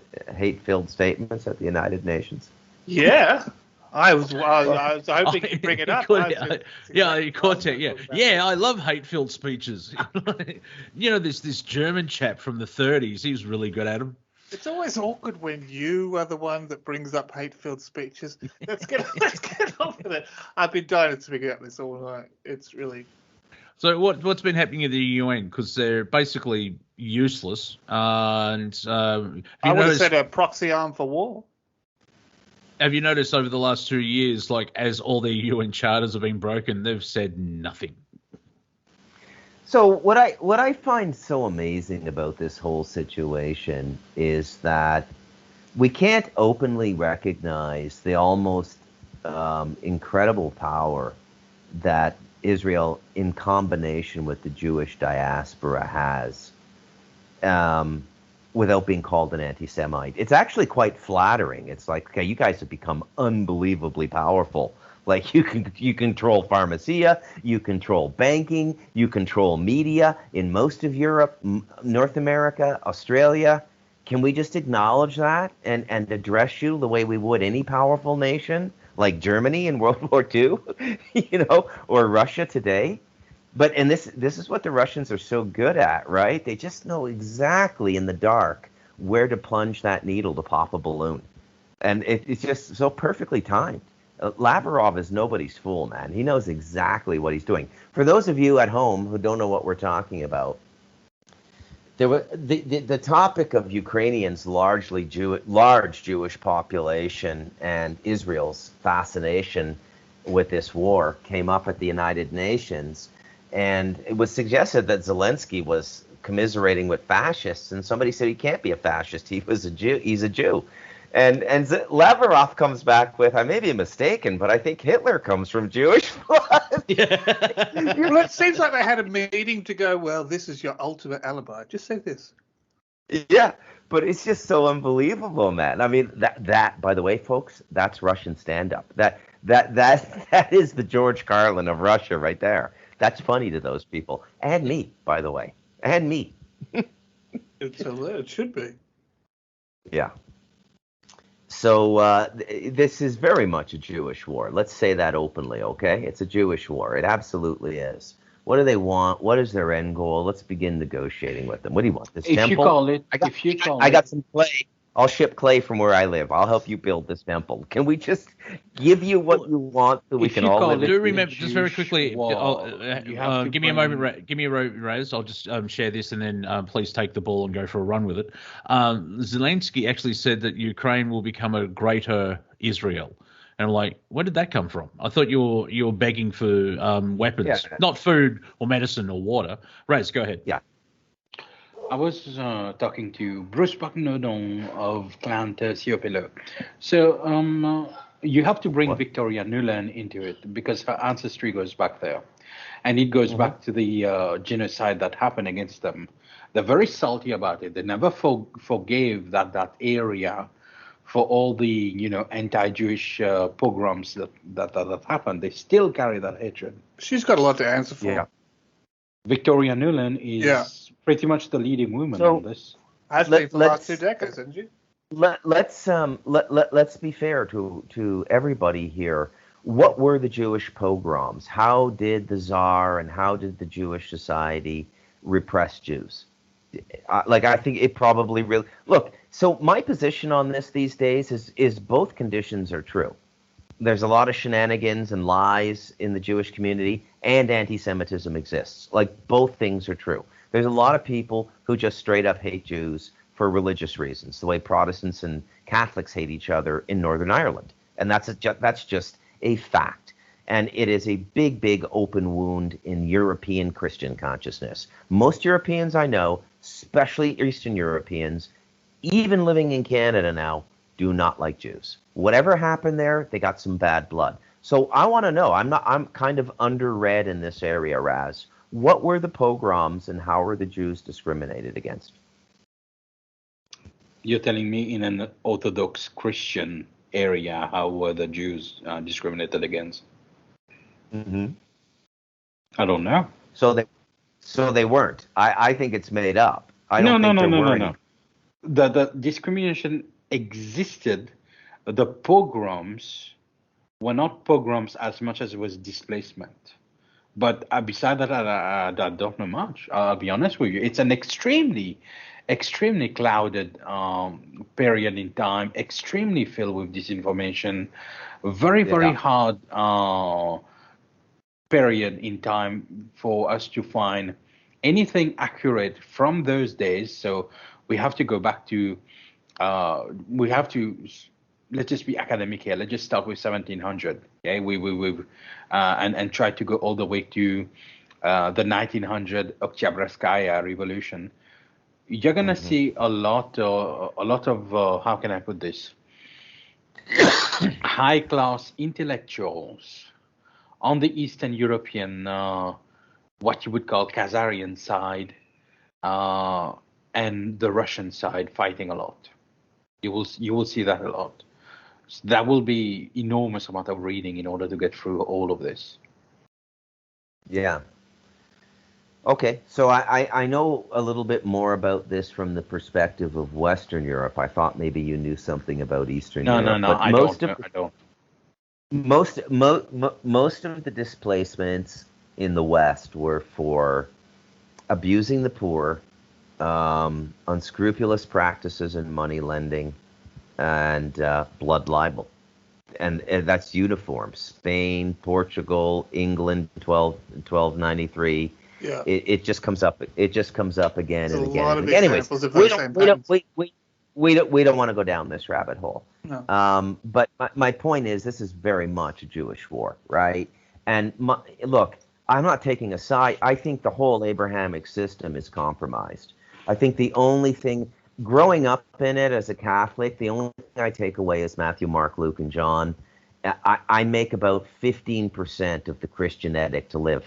the United Nations? Yeah. I was hoping you'd bring it up. Cortek, yeah. I love hate-filled speeches. This German chap from the 30s. He was really good at them. It's always awkward when you are the one that brings up hate-filled speeches. Let's get on with it. I've been dying to speak about this all night. It's really. So what's been happening at the UN? Because they're basically useless. And I would have said a proxy arm for war. Have you noticed over the last 2 years, like as all the UN charters have been broken, they've said nothing. So what I find so amazing about this whole situation is that we can't openly recognize the almost incredible power that Israel, in combination with the Jewish diaspora, has. Without being called an anti-Semite. It's actually quite flattering. It's like, okay, you guys have become unbelievably powerful. Like you control pharmacia, you control banking, you control media in most of Europe, North America, Australia. Can we just acknowledge that and address you the way we would any powerful nation like Germany in World War II, or Russia today? And this is what the Russians are so good at, right? They just know exactly in the dark where to plunge that needle to pop a balloon. And it's just so perfectly timed. Lavrov is nobody's fool, man. He knows exactly what he's doing. For those of you at home who don't know what we're talking about, there were the topic of Ukrainians' large Jewish population and Israel's fascination with this war came up at the United Nations. And it was suggested that Zelensky was commiserating with fascists, and somebody said he can't be a fascist. He was a Jew. He's a Jew. And Lavrov comes back with, I may be mistaken, but I think Hitler comes from Jewish blood. It seems like they had a meeting to go, well, this is your ultimate alibi. Just say this. Yeah, but it's just so unbelievable, man. I mean, that by the way, folks, that's Russian stand-up. That is the George Carlin of Russia right there. That's funny to those people. And me, by the way. And me. It should be. Yeah. So this is very much a Jewish war. Let's say that openly, okay? It's a Jewish war. It absolutely is. What do they want? What is their end goal? Let's begin negotiating with them. What do you want? This temple? I got some clay. I'll ship clay from where I live. I'll help you build this temple. Can we just give you what you want so we can all live? Do remember, just very quickly, give me a moment, Raz. I'll just share this and then please take the ball and go for a run with it. Zelensky actually said that Ukraine will become a greater Israel. And I'm like, where did that come from? I thought you were begging for weapons, not food or medicine or water. Raz, go ahead. Yeah. I was talking to Bruce Bucknodon of Clan Terciopelo. So you have to bring Victoria Nuland into it because her ancestry goes back there. And it goes back to the genocide that happened against them. They're very salty about it. They never forgave that area for all the anti-Jewish pogroms that happened. They still carry that hatred. She's got a lot to answer for. Yeah. Victoria Nuland is pretty much the leading woman on this. Has been for the last 2 decades, hasn't she? Let's be fair to everybody here. What were the Jewish pogroms? How did the Tsar and how did the Jewish society repress Jews? I think it probably really look. So my position on this these days is both conditions are true. There's a lot of shenanigans and lies in the Jewish community, and anti-Semitism exists. Like, both things are true. There's a lot of people who just straight up hate Jews for religious reasons, the way Protestants and Catholics hate each other in Northern Ireland. And that's just a fact. And it is a big, big open wound in European Christian consciousness. Most Europeans I know, especially Eastern Europeans, even living in Canada now, do not like Jews. Whatever happened there, they got some bad blood. So I want to know, I'm kind of underread in this area, Raz. What were the pogroms and how were the Jews discriminated against? You're telling me in an Orthodox Christian area, how were the Jews discriminated against? Mm-hmm. I don't know. So they weren't. I think it's made up. I don't think there were any. The discrimination existed. The pogroms were not pogroms as much as it was displacement. But beside that, I don't know much. I'll be honest with you. It's an extremely clouded period in time, extremely filled with disinformation, very hard period in time for us to find anything accurate from those days. So we have to go back to, let's just be academic here. Let's just start with 1700. Okay, and try to go all the way to the 1900 Oktyabrskaya revolution. You're gonna see a lot of how can I put this? High class intellectuals on the Eastern European, what you would call Khazarian side, and the Russian side fighting a lot. You will see that a lot. So that will be enormous amount of reading in order to get through all of this. Yeah. Okay, so I know a little bit more about this from the perspective of Western Europe. I thought maybe you knew something about Eastern Europe. No, but I don't. Most of the displacements in the West were for abusing the poor, unscrupulous practices in money lending, and blood libel. And that's uniform. Spain, Portugal, England, 1293. Yeah. It just comes up. It just comes up again and again. A lot of Anyways, examples of those same patterns. we don't want to go down this rabbit hole. No. But my point is, this is very much a Jewish war, right? And look, I'm not taking a side. I think the whole Abrahamic system is compromised. I think the only thing, growing up in it as a Catholic, the only thing I take away is Matthew, Mark, Luke, and John. I make about 15% of the Christian edict to live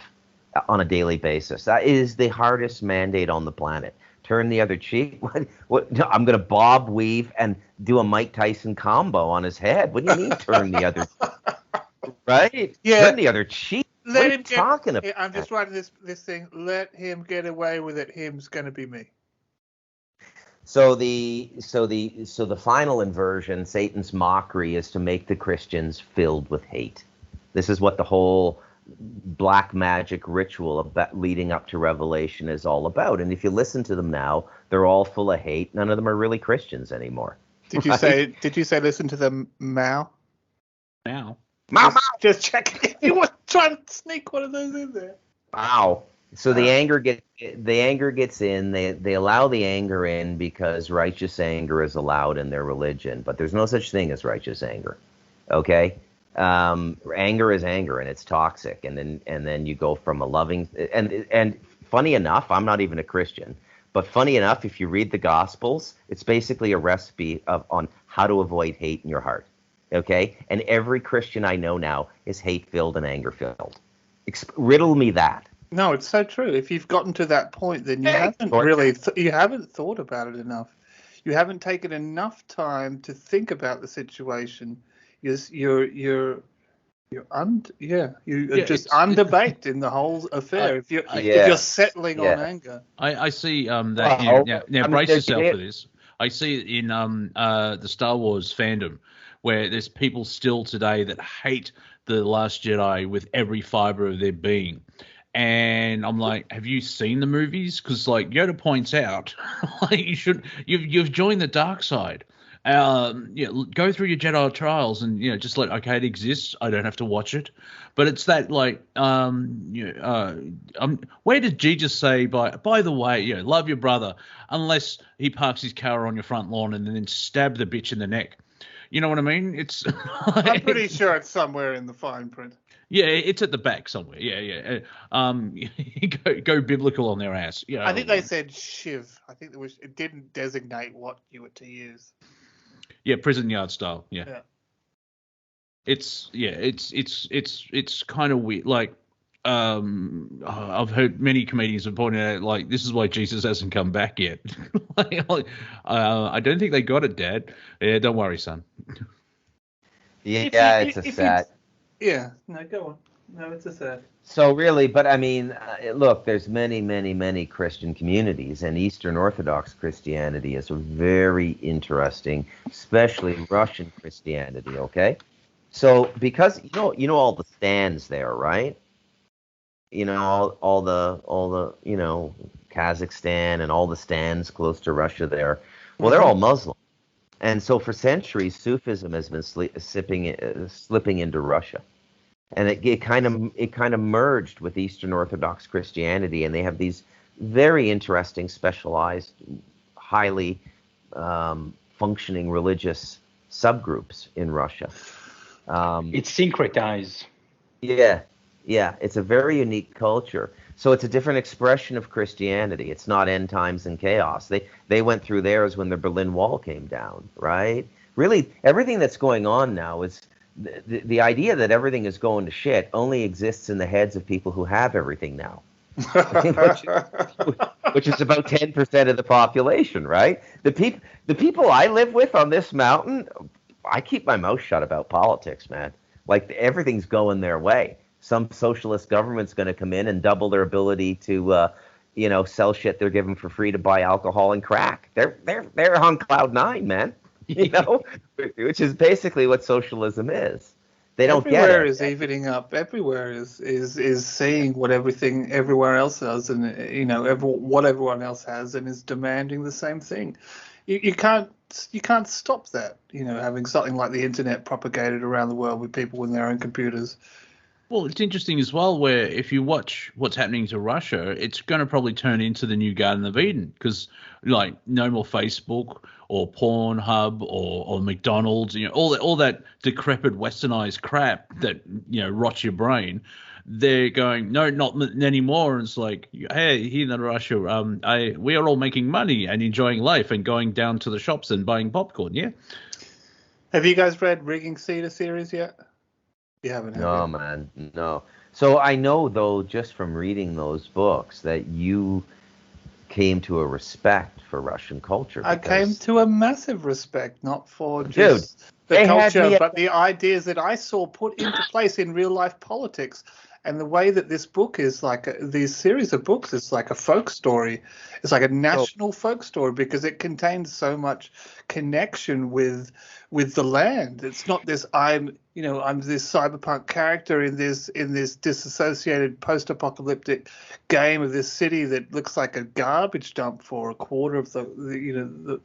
on a daily basis. That is the hardest mandate on the planet. Turn the other cheek. What? No, I'm going to bob weave and do a Mike Tyson combo on his head. What do you mean turn the other? Right? Yeah. Turn the other cheek. Let what him are you talking about? I'm just writing this thing. Let him get away with it. Him's going to be me. So the final inversion, Satan's mockery, is to make the Christians filled with hate. This is what the whole black magic ritual about leading up to Revelation is all about. And if you listen to them now, they're all full of hate. None of them are really Christians anymore. Did you say listen to them, Mao? Now. Just checking. You want to try to sneak one of those in there? Wow. So the anger gets in. They allow the anger in because righteous anger is allowed in their religion, but there's no such thing as righteous anger. Okay? Anger is anger, and it's toxic. And then you go from a loving and funny enough, I'm not even a Christian, but funny enough, if you read the Gospels, it's basically a recipe on how to avoid hate in your heart. Okay? And every Christian I know now is hate-filled and anger-filled. Riddle me that. No, it's so true. If you've gotten to that point, then you haven't really you haven't thought about it enough. You haven't taken enough time to think about the situation. You're just underbaked in the whole affair. If you're settling on anger. I see that. Now brace yourself for this. I see it in the Star Wars fandom, where there's people still today that hate the Last Jedi with every fiber of their being. And I'm like, have you seen the movies? Because like Yoda points out, like you've joined the dark side. Go through your Jedi trials and just like, okay, it exists. I don't have to watch it. But it's that like where did Jesus say by the way, love your brother unless he parks his car on your front lawn and then stab the bitch in the neck. You know what I mean? It's. I'm pretty sure it's somewhere in the fine print. Yeah, it's at the back somewhere. Yeah. Go biblical on their ass. You know, I think they said shiv. I think it didn't designate what you were to use. Yeah, prison yard style. Yeah. Yeah. It's kind of weird. Like, I've heard many comedians have pointed out, like, this is why Jesus hasn't come back yet. I don't think they got it, Dad. Yeah, don't worry, son. Yeah, it's a sad. Yeah, no, go on. No, it's a sad. So really, but I mean, look, there's many Christian communities, and Eastern Orthodox Christianity is very interesting, especially Russian Christianity. Okay, so because you know all the stands there, right? You know all the Kazakhstan and all the stands close to Russia there. Well, they're all Muslim, and so for centuries, Sufism has been slipping into Russia. And it kind of merged with Eastern Orthodox Christianity, and they have these very interesting, specialized, highly functioning religious subgroups in Russia. It's syncretized. Yeah, it's a very unique culture. So it's a different expression of Christianity. It's not end times and chaos. They went through theirs when the Berlin Wall came down, right? Really, everything that's going on now is. The idea that everything is going to shit only exists in the heads of people who have everything now, which is about 10% of the population, right? The people I live with on this mountain, I keep my mouth shut about politics, man. Like, everything's going their way. Some socialist government's going to come in and double their ability to, sell shit they're given for free to buy alcohol and crack. They're on cloud nine, man. Which is basically what socialism is. They don't get it. Everywhere is evening up. Everywhere is seeing what everywhere else does, and what everyone else has, and is demanding the same thing. You can't stop that. Having something like the internet propagated around the world with people with their own computers. Well, it's interesting as well, where if you watch what's happening to Russia, it's going to probably turn into the new Garden of Eden, because like no more Facebook or Pornhub or McDonald's, all that decrepit westernized crap that rots your brain. They're going, no, not anymore. And it's like, hey, here in Russia, we are all making money and enjoying life and going down to the shops and buying popcorn. Yeah. Have you guys read Rigging Cedar series yet? You haven't. No, man, no. So I know, though, just from reading those books, that you came to a respect for Russian culture. I came to a massive respect, not for just the culture, but the ideas that I saw put into place in real life politics. And the way that this book is these series of books is like a folk story. It's like a national folk story, because it contains so much connection with the land. It's not this I'm this cyberpunk character in this disassociated post-apocalyptic game of this city that looks like a garbage dump for a quarter of the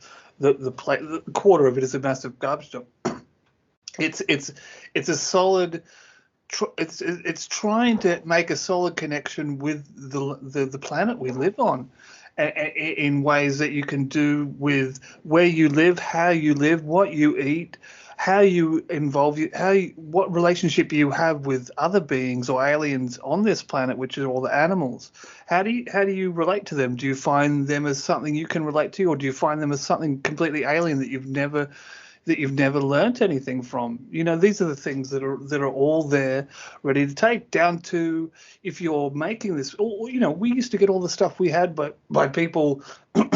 quarter of it is a massive garbage dump. It's a solid. It's trying to make a solid connection with the planet we live on, in ways that you can do with where you live, how you live, what you eat, how you involve what relationship you have with other beings or aliens on this planet, which are all the animals. How do you relate to them? Do you find them as something you can relate to, or do you find them as something completely alien that you've never learnt anything from? These are the things that are all there ready to take, down to if you're making this, we used to get all the stuff we had by people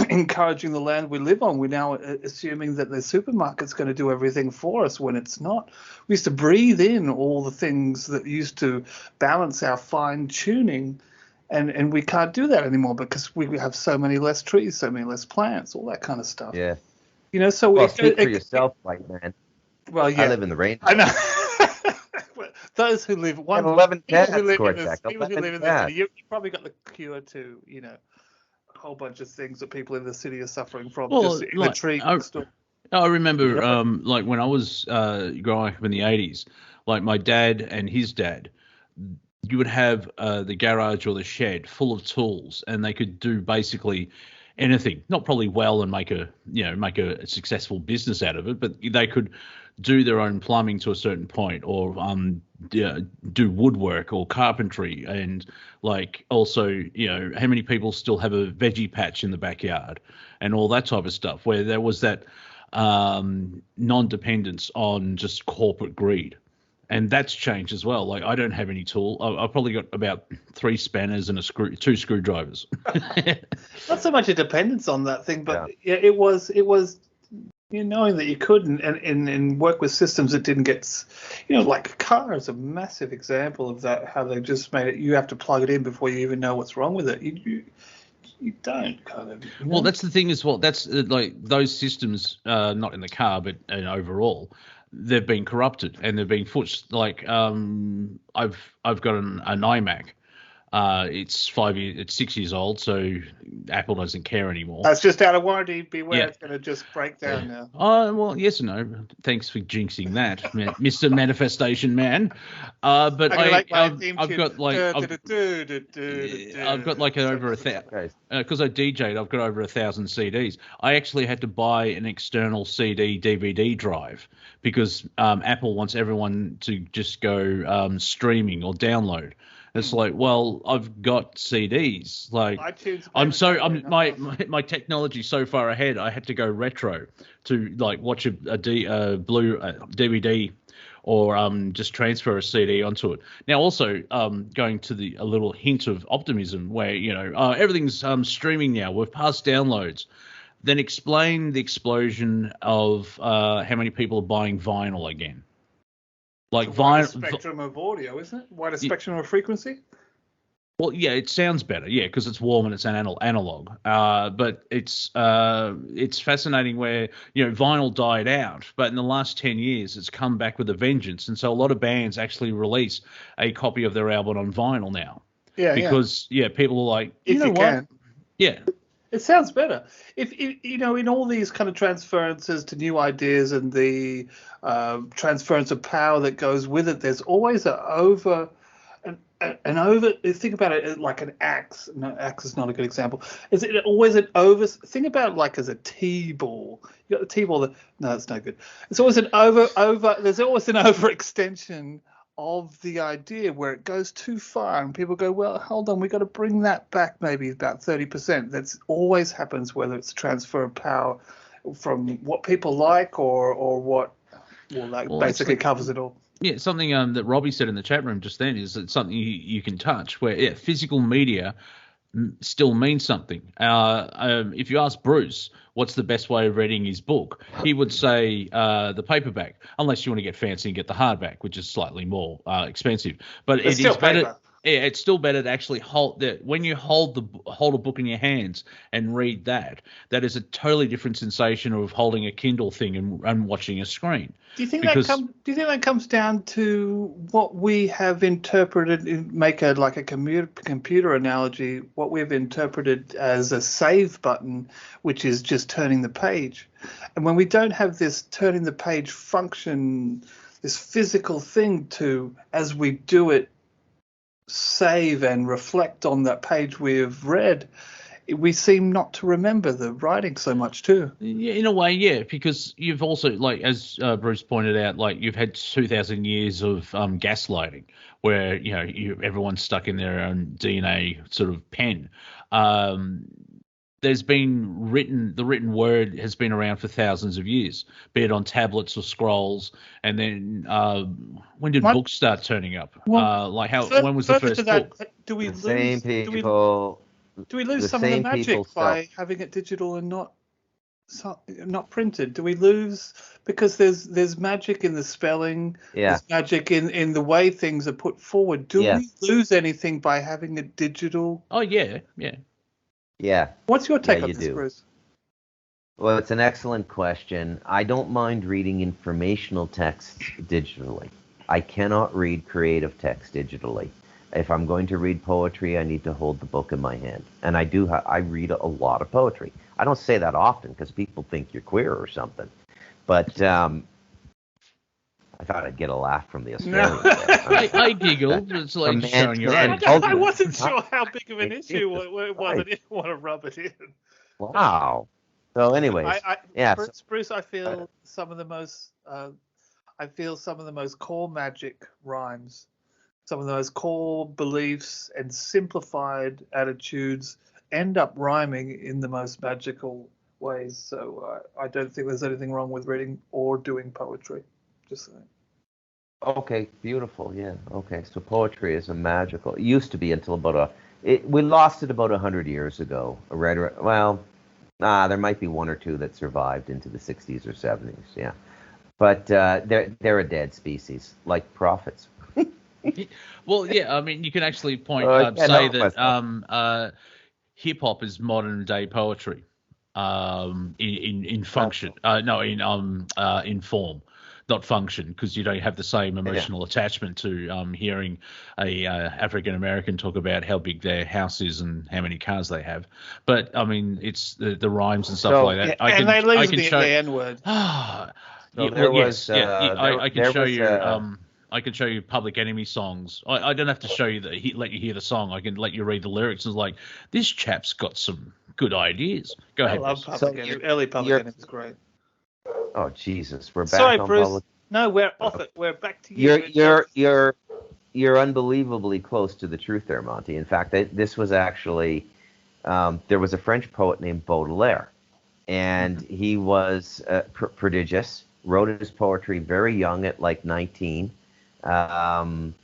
encouraging the land we live on. We're now assuming that the supermarket's going to do everything for us when it's not. We used to breathe in all the things that used to balance our fine tuning, and we can't do that anymore because we have so many less trees, so many less plants, all that kind of stuff. Yeah. So speak for yourself, white man. Well, yeah, I live in the rain. I know. Those who live people who live in the city, you probably got the cure to a whole bunch of things that people in the city are suffering from. Well, just the tree stuff. I remember, like when I was growing up in the 80s, like my dad and his dad, you would have the garage or the shed full of tools, and they could do basically anything. Not probably well and make a successful business out of it, but they could do their own plumbing to a certain point, or do woodwork or carpentry, and like also how many people still have a veggie patch in the backyard and all that type of stuff, where there was that non-dependence on just corporate greed. And that's changed as well. Like, I don't have any tool. I've probably got about 3 spanners and 2 screwdrivers. Not so much a dependence on that thing, but it was knowing that you could and work with systems that didn't get, like a car is a massive example of that, how they just made it, you have to plug it in before you even know what's wrong with it. You don't kind of. Well, that's the thing as well. That's like those systems, not in the car, but overall, they've been corrupted and they've been like I've got an iMac. It's 6 years old, so Apple doesn't care anymore. That's just out of warranty. Beware, it's going to just break down now. Oh, well, yes and no. Thanks for jinxing that, Mr. Manifestation Man. But I've got like over 1,000 because I DJ'd. I've got over 1,000 CDs. I actually had to buy an external CD DVD drive because Apple wants everyone to just go streaming or download. It's like, well, I've got CDs. Like, my technology's so far ahead. I had to go retro to like watch a blue DVD or just transfer a CD onto it. Now, also going to a little hint of optimism, where everything's streaming now. We've passed downloads. Then explain the explosion of how many people are buying vinyl again. Like wider spectrum of audio, isn't it? Wider spectrum of frequency. Well, yeah, it sounds better, because it's warm and it's an analog. But it's fascinating where vinyl died out, but in the last 10 years it's come back with a vengeance, and so a lot of bands actually release a copy of their album on vinyl now. Yeah, because people are like, if you what? Yeah. It sounds better. If in all these kind of transferences to new ideas and the transference of power that goes with it, there's always an over. Think about it like an axe. No, axe is not a good example. Is it always an over? Think about it like as a T-ball. You got the T-ball. No, it's no good. It's always an over. There's always an overextension of the idea where it goes too far and people go, well, hold on, we got to bring that back maybe about 30%. That's always happens, whether it's transfer of power from what people like or what, basically covers it all. Yeah, something that Robbie said in the chat room just then is that something you can touch, where physical media still means something. If you ask Bruce what's the best way of reading his book, he would say the paperback, unless you want to get fancy and get the hardback, which is slightly more expensive. But it is better. Yeah, it's still better to actually hold that. When you hold a book in your hands and read that is a totally different sensation of holding a Kindle thing and watching a screen. Do you think that comes down to what we have interpreted? Make a computer analogy. What we've interpreted as a save button, which is just turning the page, and when we don't have this turning the page function, this physical thing to, as we do it, save and reflect on that page we've read, we seem not to remember the writing so much too. Yeah, in a way, yeah, because you've also, like, as Bruce pointed out, like, you've had 2,000 years of gaslighting, where everyone's stuck in their own DNA sort of pen. There's been the written word has been around for thousands of years, be it on tablets or scrolls. And then when did books start turning up? When was the first book? Do we lose some of the magic by having it digital and not printed? Do we lose because there's magic in the spelling? Yeah. There's magic in the way things are put forward. Do we lose anything by having it digital? Oh yeah, yeah. Yeah. What's your take on this, Bruce? Well, it's an excellent question. I don't mind reading informational texts digitally. I cannot read creative text digitally. If I'm going to read poetry, I need to hold the book in my hand. And I do. I read a lot of poetry. I don't say that often because people think you're queer or something. But I thought I'd get a laugh from the Australians. No. I giggled. It's like showing your own. I wasn't sure how big of an issue it was. I didn't want to rub it in. Wow. So, anyways, yeah. Bruce, I feel some of the most core magic rhymes, some of the most core beliefs and simplified attitudes end up rhyming in the most magical ways. So I don't think there's anything wrong with reading or doing poetry. Just saying. Okay, beautiful. Yeah. Okay, so poetry is a magical. It used to be until we lost it about 100 years ago. There might be one or two that survived into the 60s or 70s. Yeah, but they're a dead species, like prophets. Well, yeah. I mean, you can actually say that hip hop is modern day poetry, in function. In form. Not function, because you don't have the same emotional attachment to hearing a African American talk about how big their house is and how many cars they have. But I mean, it's the rhymes and stuff like that. They lose the N-word. I can show you Public Enemy songs. I don't have to show you let you hear the song. I can let you read the lyrics. And it's like, this chap's got some good ideas. Go ahead. I love Public Enemy. Early Public Enemy is great. Oh Jesus, we're back. Sorry, on Bruce. public. No, we're off it. We're back to you. You're unbelievably close to the truth there, Monty. In fact, this was actually there was a French poet named Baudelaire, and he was prodigious. Wrote his poetry very young, at like 19, and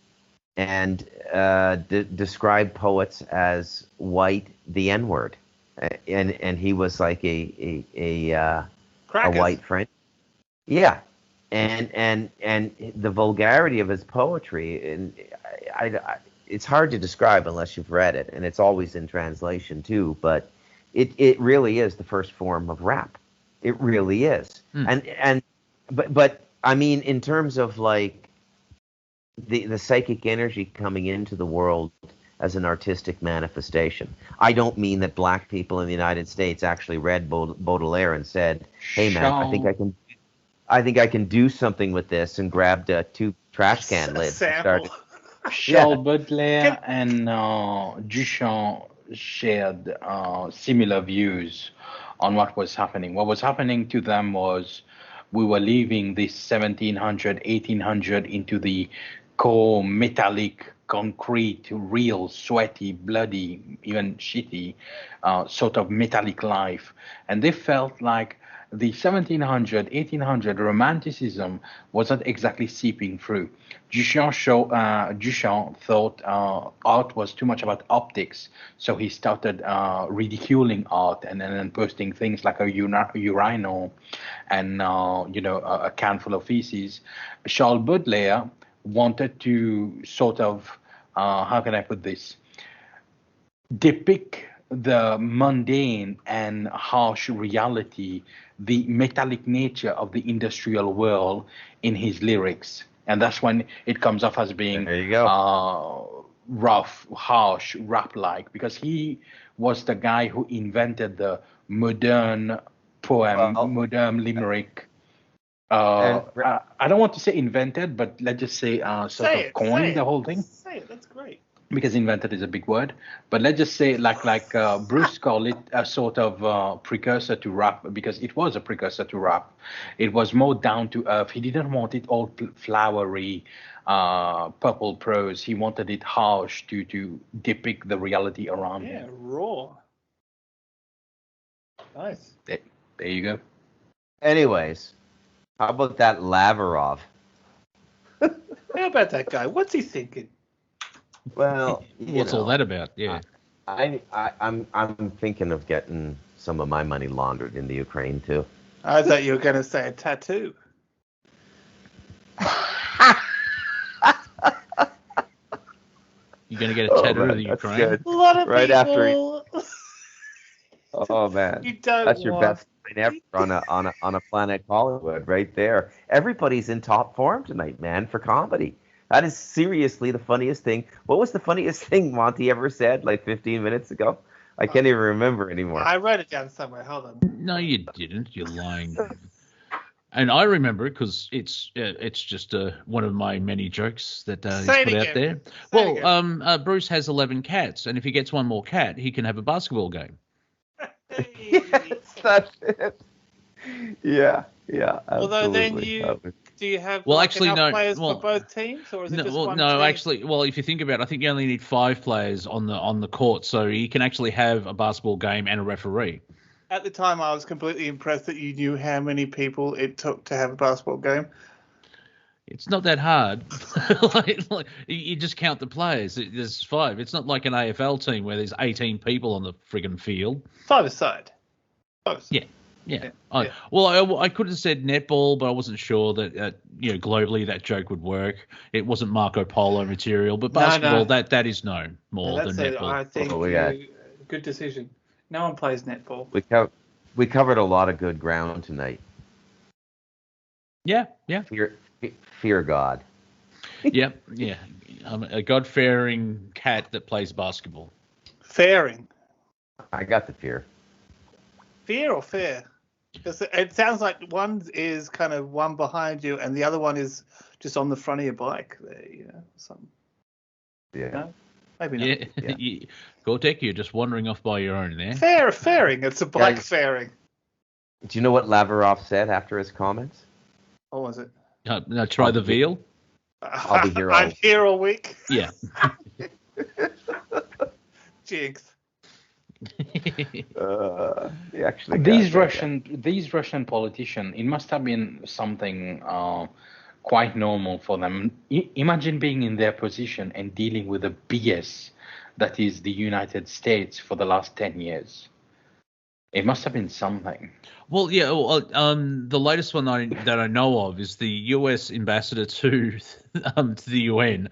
described poets as white, the N-word, and he was like a white French. Yeah, and the vulgarity of his poetry, and it's hard to describe unless you've read it, and it's always in translation too. But it really is the first form of rap. It really is. But I mean, in terms of like the psychic energy coming into the world as an artistic manifestation. I don't mean that black people in the United States actually read Baudelaire and said, "Hey man, I think I can do something with this," and grabbed 2 trash can lids and started. Charles Baudelaire and Duchamp shared similar views on what was happening. What was happening to them was we were leaving this 1700, 1800 into the core metallic, concrete, real, sweaty, bloody, even shitty sort of metallic life. And they felt like the 1700, 1800 romanticism wasn't exactly seeping through. Duchamp thought art was too much about optics, so he started ridiculing art and then posting things like a urinal and a can full of feces. Charles Baudelaire wanted to sort of, how can I put this, depict the mundane and harsh reality, the metallic nature of the industrial world in his lyrics. And that's when it comes off as being rough, harsh, rap-like, because he was the guy who invented the modern poem, modern limerick. I don't want to say invented, but let's just say coined the whole thing. Say it, that's great. Because invented is a big word, but let's just say like Bruce called it a sort of precursor to rap, because it was a precursor to rap. It was more down to earth. He didn't want it all flowery, purple prose. He wanted it harsh to depict the reality around him. Yeah, raw. Nice. There you go. Anyways, how about that Lavrov? How about that guy? What's he thinking? Well, what's all that about? Yeah, I'm thinking of getting some of my money laundered into Ukraine too. I thought you were going to say a tattoo. You're going to get a tattoo of the Ukraine? Good. A lot of right people. Oh man, that's your best line ever on a planet Collingwood right there. Everybody's in top form tonight, man, for comedy. That is seriously the funniest thing. What was the funniest thing Monty ever said like 15 minutes ago? I can't even remember anymore. I wrote it down somewhere. Hold on. No, you didn't. You're lying. And I remember it because it's just one of my many jokes that he's put out there. Well, Bruce has 11 cats, and if he gets one more cat, he can have a basketball game. Yes, that's it. Yeah, Although then absolutely. do you have Well, like actually, enough no. players Well, for both teams, or is it just one no. team? Actually, well, if you think about it, I think you only need 5 players on the court, so you can actually have a basketball game and a referee. At the time, I was completely impressed that you knew how many people it took to have a basketball game. It's not that hard. like, you just count the players. There's 5. It's not like an AFL team where there's 18 people on the friggin' field. 5-a-side. Yeah. I could have said netball, but I wasn't sure that globally that joke would work. It wasn't Marco Polo material, but basketball that is known more than netball. I think good decision. No one plays netball. We covered a lot of good ground tonight. Yeah. Fear God. Yeah. I'm a God-fearing cat that plays basketball. Fairing. I got the fear. Fear or fair? Because it sounds like one is kind of one behind you, and the other one is just on the front of your bike. There, something. Yeah. No? Maybe not. Yeah. Cortek, you're just wandering off by your own there. Fairing. It's a bike fairing. Do you know what Lavrov said after his comments? What was it? Now try the veal. I'll be here. I'm here all week. Yeah. Jinx. Actually, these Russian politicians, it must have been something quite normal for them. Imagine being in their position and dealing with the BS that is the United States for the last 10 years. It must have been something. Well, yeah. The latest one that I know of is the U.S. ambassador to the UN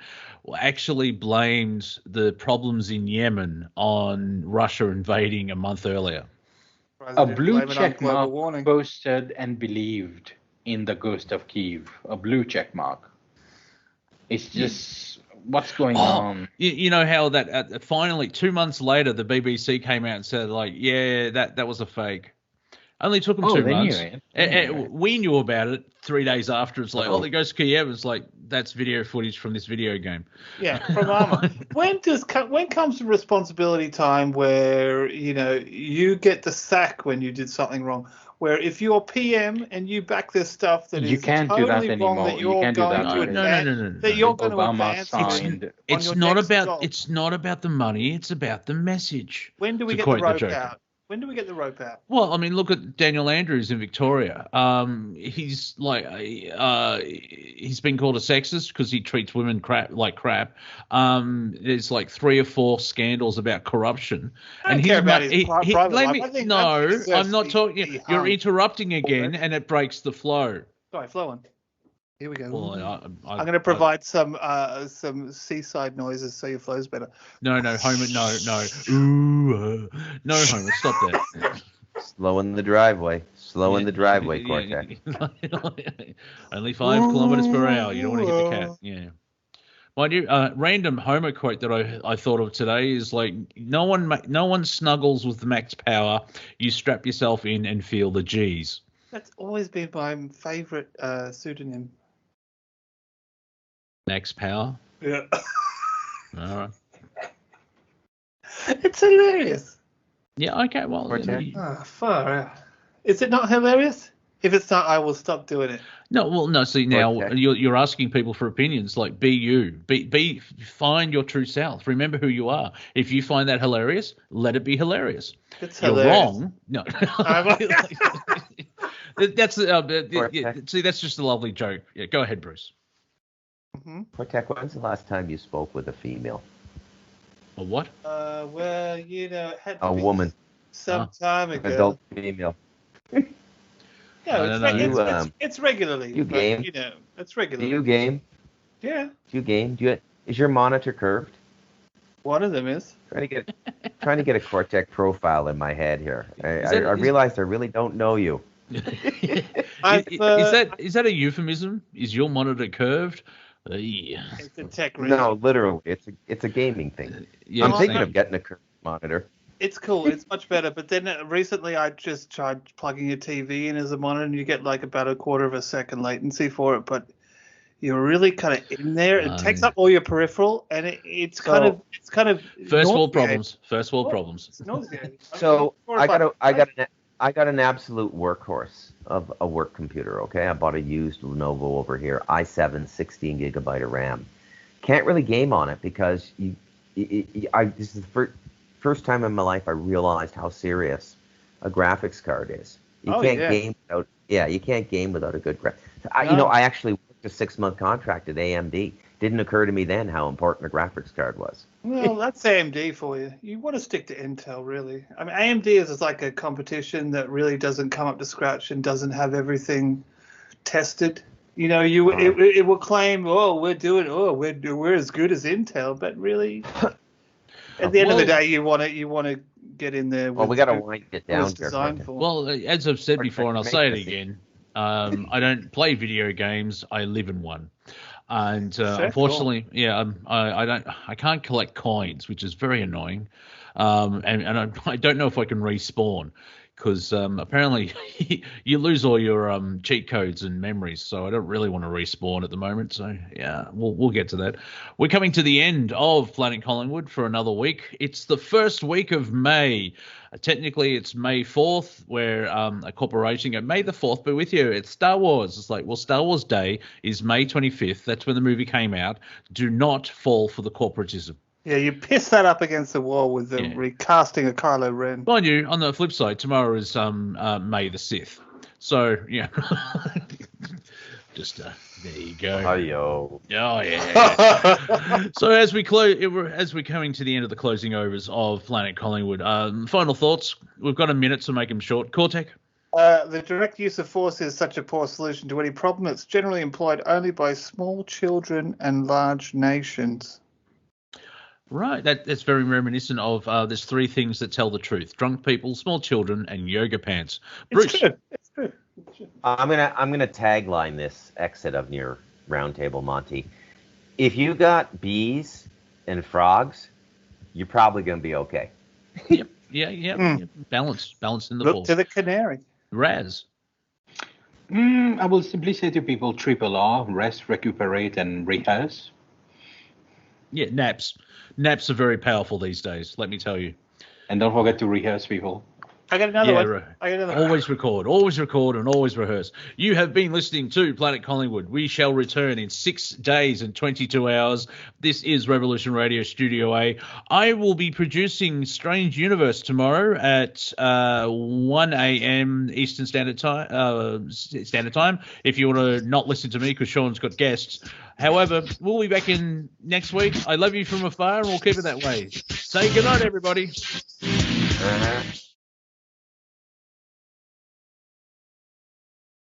actually blamed the problems in Yemen on Russia invading a month earlier. A blue check mark posted and believed in the ghost of Kiev. A blue check mark. It's just what's going on. You know how that finally 2 months later the BBC came out and said that was a fake. Only took them 2 months. We knew about it 3 days after. It's like, there goes Kiev. It's like, that's video footage from this video game. Yeah, from Armour. When comes the responsibility time where you get the sack when you did something wrong? Where if you're PM and you back this stuff that you is can't totally do that wrong anymore. that you're going to advance, that you're going to advance. It's not about the money. It's about the message. When do we get the rope out? When do we get the rope out? Well, I mean, look at Daniel Andrews in Victoria. He's been called a sexist because he treats women like crap. There's like 3 or 4 scandals about corruption. I don't care about his private life. I'm not talking. You're interrupting again, and it breaks the flow. Sorry, flow on. Here we go. Well, I'm going to provide some seaside noises so your flow's better. No, Homer, no. Ooh, no, Homer, stop that. Slow in the driveway, Cortek. Only 5 kilometers per hour. You don't want to hit the cat. Yeah. Mind you, random Homer quote that I thought of today is like, no one snuggles with max power. You strap yourself in and feel the G's. That's always been my favorite pseudonym. Max power? Yeah. All right. It's hilarious. Yeah, okay, well. Far out. Is it not hilarious? If it's not, I will stop doing it. No, see, now you're asking people for opinions. Like, be you. Find your true self. Remember who you are. If you find that hilarious, let it be hilarious. It's You're hilarious. wrong. No. That's just a lovely joke. Yeah, go ahead, Bruce. Mm-hmm. Cortek, when's the last time you spoke with a female? A what? Well, it had to a be woman. Some time ago. Adult female. It's regularly. You game? It's regularly. Do you game? Yeah. Do you game? Is your monitor curved? One of them is. Trying to get a Cortek profile in my head here. I realized I really don't know you. Is that a euphemism? Is your monitor curved? It's a tech reason. No, literally, it's a gaming thing. Yeah, I'm thinking of getting a curved monitor. It's cool. It's much better. But then recently I just tried plugging your TV in as a monitor, and you get like about a quarter of a second latency for it. But you're really kind of in there. It takes up all your peripheral, and it's kind of first world nauseating. problems. First world problems. It's nauseating. So I got an absolute workhorse of a work computer. Okay, I bought a used Lenovo over here, i7, 16 gigabyte of RAM. Can't really game on it because this is the first time in my life I realized how serious a graphics card is. You can't game without. Yeah, you can't game without a good graphics. I actually worked a 6-month contract at AMD. Didn't occur to me then how important a graphics card was. Well, that's AMD for you. You want to stick to Intel, really. I mean, AMD is like a competition that really doesn't come up to scratch and doesn't have everything tested. You know, it will claim, we're as good as Intel, but really, at the end of the day, you want to get in there. Well, we got to wind it down here. Well, as I've said before, and I'll say it again, I don't play video games. I live in one. And unfortunately, I can't collect coins, which is very annoying. And I don't know if I can respawn because apparently you lose all your cheat codes and memories. So I don't really want to respawn at the moment. So yeah, we'll get to that. We're coming to the end of Planet Collingwood for another week. It's the first week of May. Technically, it's May 4th, where a corporation at May the 4th, but with you, it's Star Wars. It's like, well, Star Wars Day is May 25th. That's when the movie came out. Do not fall for the corporatism. Yeah, you piss that up against the wall with the recasting of Kylo Ren. Mind you, on the flip side, tomorrow is May the 6th. So, yeah. Just there you go. Hi-yo. Oh yeah. So as we're coming to the end of the closing overs of Planet Collingwood, final thoughts. We've got a minute to make them short. Cortek. The direct use of force is such a poor solution to any problem. It's generally employed only by small children and large nations. Right, that's very reminiscent of there's 3 things that tell the truth: drunk people, small children, and yoga pants. Bruce. It's true. I'm gonna tagline this exit of your roundtable, Monty. If you got bees and frogs, you're probably gonna be okay. Yep. Yeah. Balance in the Look ball. to the canary. Raz. I will simply say to people, triple R, rest, recuperate, and rehearse. Yeah, naps. Naps are very powerful these days, let me tell you. And don't forget to rehearse, people. I got another one. Right. Always record, and always rehearse. You have been listening to Planet Collingwood. We shall return in 6 days and 22 hours. This is Revolution Radio Studio A. I will be producing Strange Universe tomorrow at 1 a.m. Eastern Standard Time. If you want to not listen to me because Sean's got guests. However, we'll be back in next week. I love you from afar, and we'll keep it that way. Say goodnight, everybody. Uh-huh.